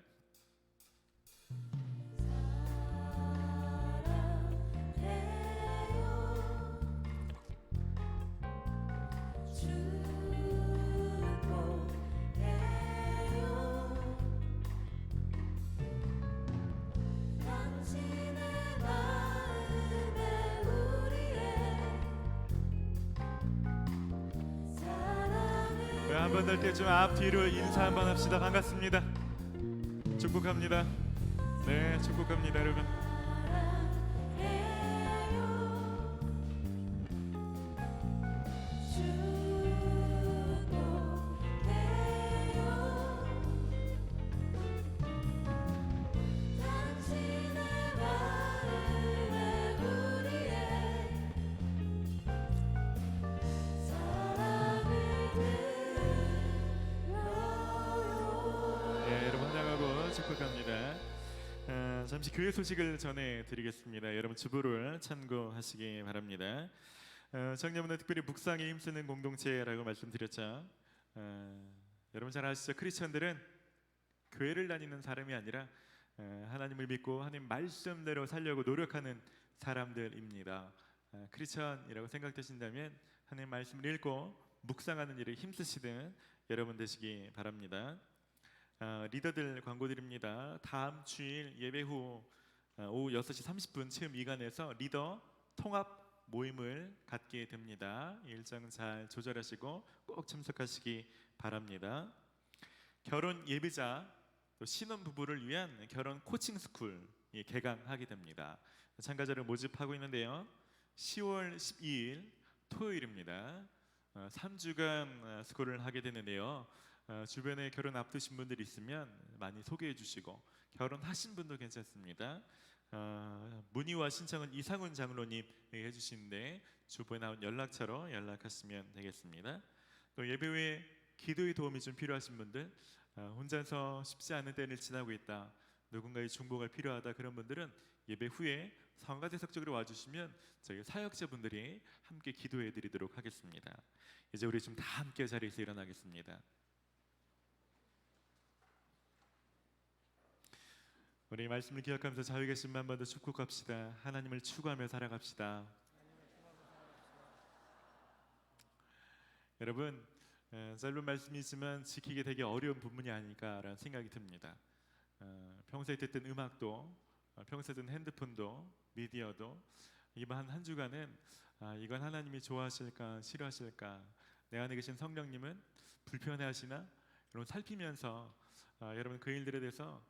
한 번 될 때 좀 앞뒤로 인사 한번 합시다. 반갑습니다. 축복합니다. 네, 축복합니다, 여러분. 잠시 교회 소식을 전해드리겠습니다. 여러분 주보를 참고하시기 바랍니다. 청년분들 특별히 묵상에 힘쓰는 공동체라고 말씀드렸죠. 여러분 잘 아시죠? 크리스천들은 교회를 다니는 사람이 아니라 하나님을 믿고 하나님 말씀대로 살려고 노력하는 사람들입니다. 크리스천이라고 생각되신다면 하나님 말씀을 읽고 묵상하는 일에 힘쓰시는 여러분 되시기 바랍니다. 리더들 광고 드립니다. 다음 주일 예배 후 오후 6시 30분 체험 2관에서 리더 통합 모임을 갖게 됩니다. 일정 잘 조절하시고 꼭 참석하시기 바랍니다. 결혼 예비자 또 신혼 부부를 위한 결혼 코칭 스쿨이 개강하게 됩니다. 참가자를 모집하고 있는데요. 10월 12일 토요일입니다. 3주간 스쿨을 하게 되는데요. 주변에 결혼 앞두신 분들이 있으면 많이 소개해 주시고 결혼하신 분도 괜찮습니다. 문의와 신청은 이상훈 장로님이 해주시는데 주보에 나온 연락처로 연락하시면 되겠습니다. 또 예배 후에 기도의 도움이 좀 필요하신 분들, 혼자서 쉽지 않은 때를 지나고 있다, 누군가의 중보가 필요하다, 그런 분들은 예배 후에 성가대석적으로 와주시면 저희 사역자분들이 함께 기도해 드리도록 하겠습니다. 이제 우리 좀 다 함께 자리에서 일어나겠습니다. 우리 말씀을 기억하면서 자유 계신 한 번 더 축복합시다. 하나님을 추구하며 살아갑시다. 여러분, 짧은 말씀이지만 지키기 되게 어려운 부분이 아닐까라는 생각이 듭니다. 평소에 듣던 음악도, 평소에 듣던 핸드폰도, 미디어도 이번 한 주간은 이건 하나님이 좋아하실까 싫어하실까, 내 안에 계신 성령님은 불편해하시나, 여러분 살피면서 여러분 그 일들에 대해서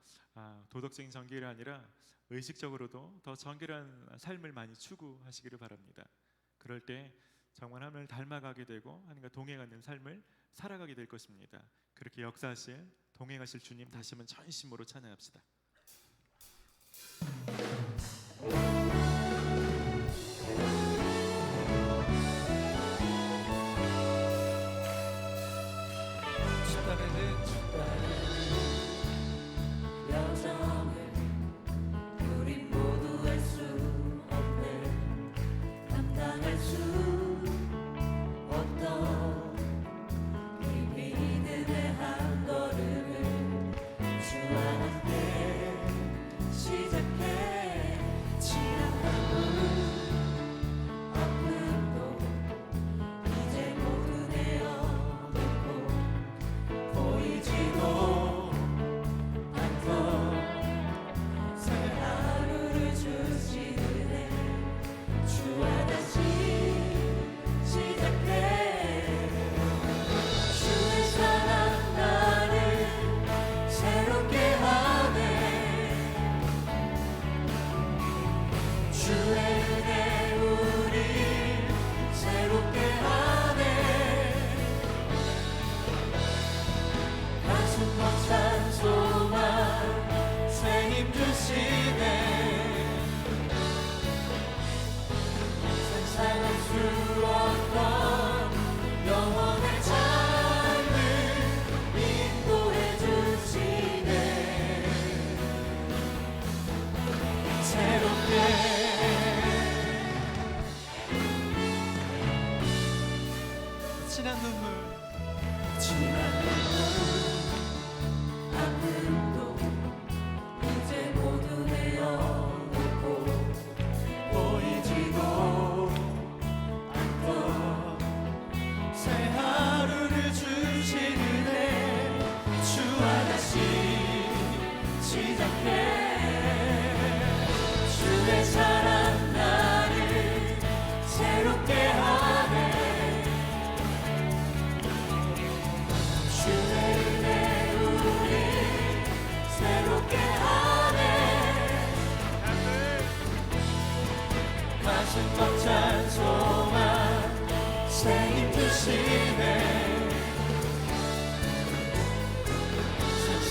도덕적인 정결이 아니라 의식적으로도 더 정결한 삶을 많이 추구하시기를 바랍니다. 그럴 때 정말 하나님을 닮아가게 되고 하나님과 동행하는 삶을 살아가게 될 것입니다. 그렇게 역사하실, 동행하실 주님 다시 한번 전심으로 찬양합시다.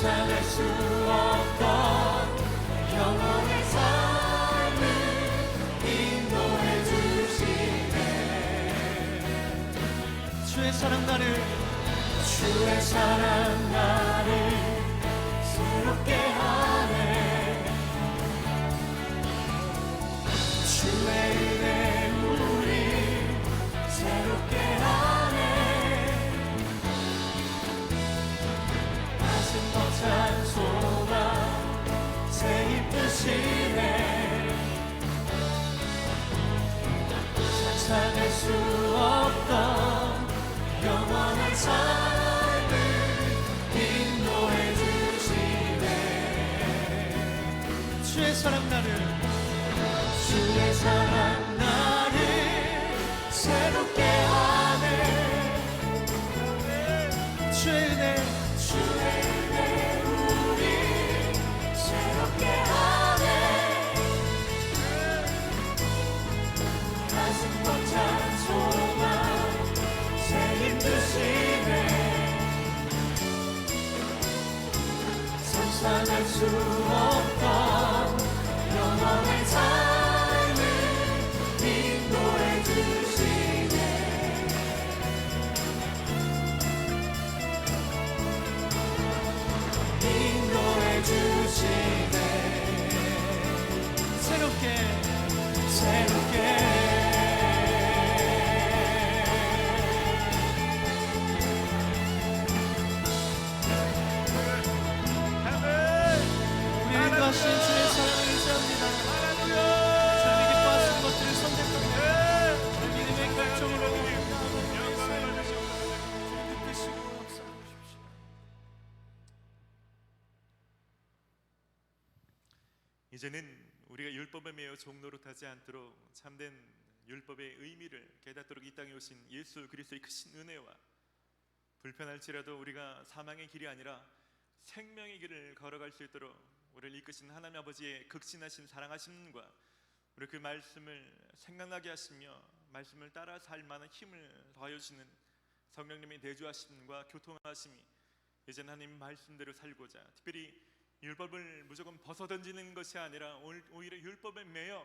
상상할 수 없던 영원의 삶을 인도해 주시네. 주의 사랑 나를 새롭게 하네. 상상할 수 없던 영원한 삶을 인도해 주시네. 주의 사랑 나를 새롭게 하네. 주의 은혜 우리 새롭게 하네. 가슴 벅찬 소망 새 힘 주시네. 상상할 수 없던 영원한 삶을 인도해 주시네. 인도해 주시네. 새롭게 우리 인도하신 주의 사랑을 의지합니다. 삶이 기뻐하신 것들을 선택합니다. 믿음의 결정으로 우리의 삶을 붙드시고 역사해 주십시오. 이제는 우리가 율법에 매여 종노릇하지 않도록 참된 율법의 의미를 깨닫도록 이 땅에 오신 예수 그리스도의 크신 은혜와 불편할지라도 우리가 사망의 길이 아니라 생명의 길을 걸어갈 수 있도록 우리를 이끄신 하나님 아버지의 극진하신 사랑하심과 우리 그 말씀을 생각나게 하시며 말씀을 따라 살 만한 힘을 더하여 주시는 성령님의 내주하심과 교통하심이 이제는 하나님 말씀대로 살고자, 특별히 율법을 무조건 벗어던지는 것이 아니라 오히려 율법에 매여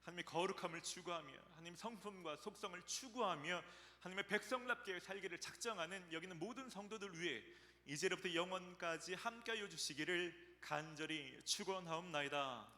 하나님의 거룩함을 추구하며 하나님 성품과 속성을 추구하며 하나님의 백성답게 살기를 작정하는 여기 있는 모든 성도들 위해 이제로부터 영원까지 함께하여 주시기를 간절히 축원하옵나이다.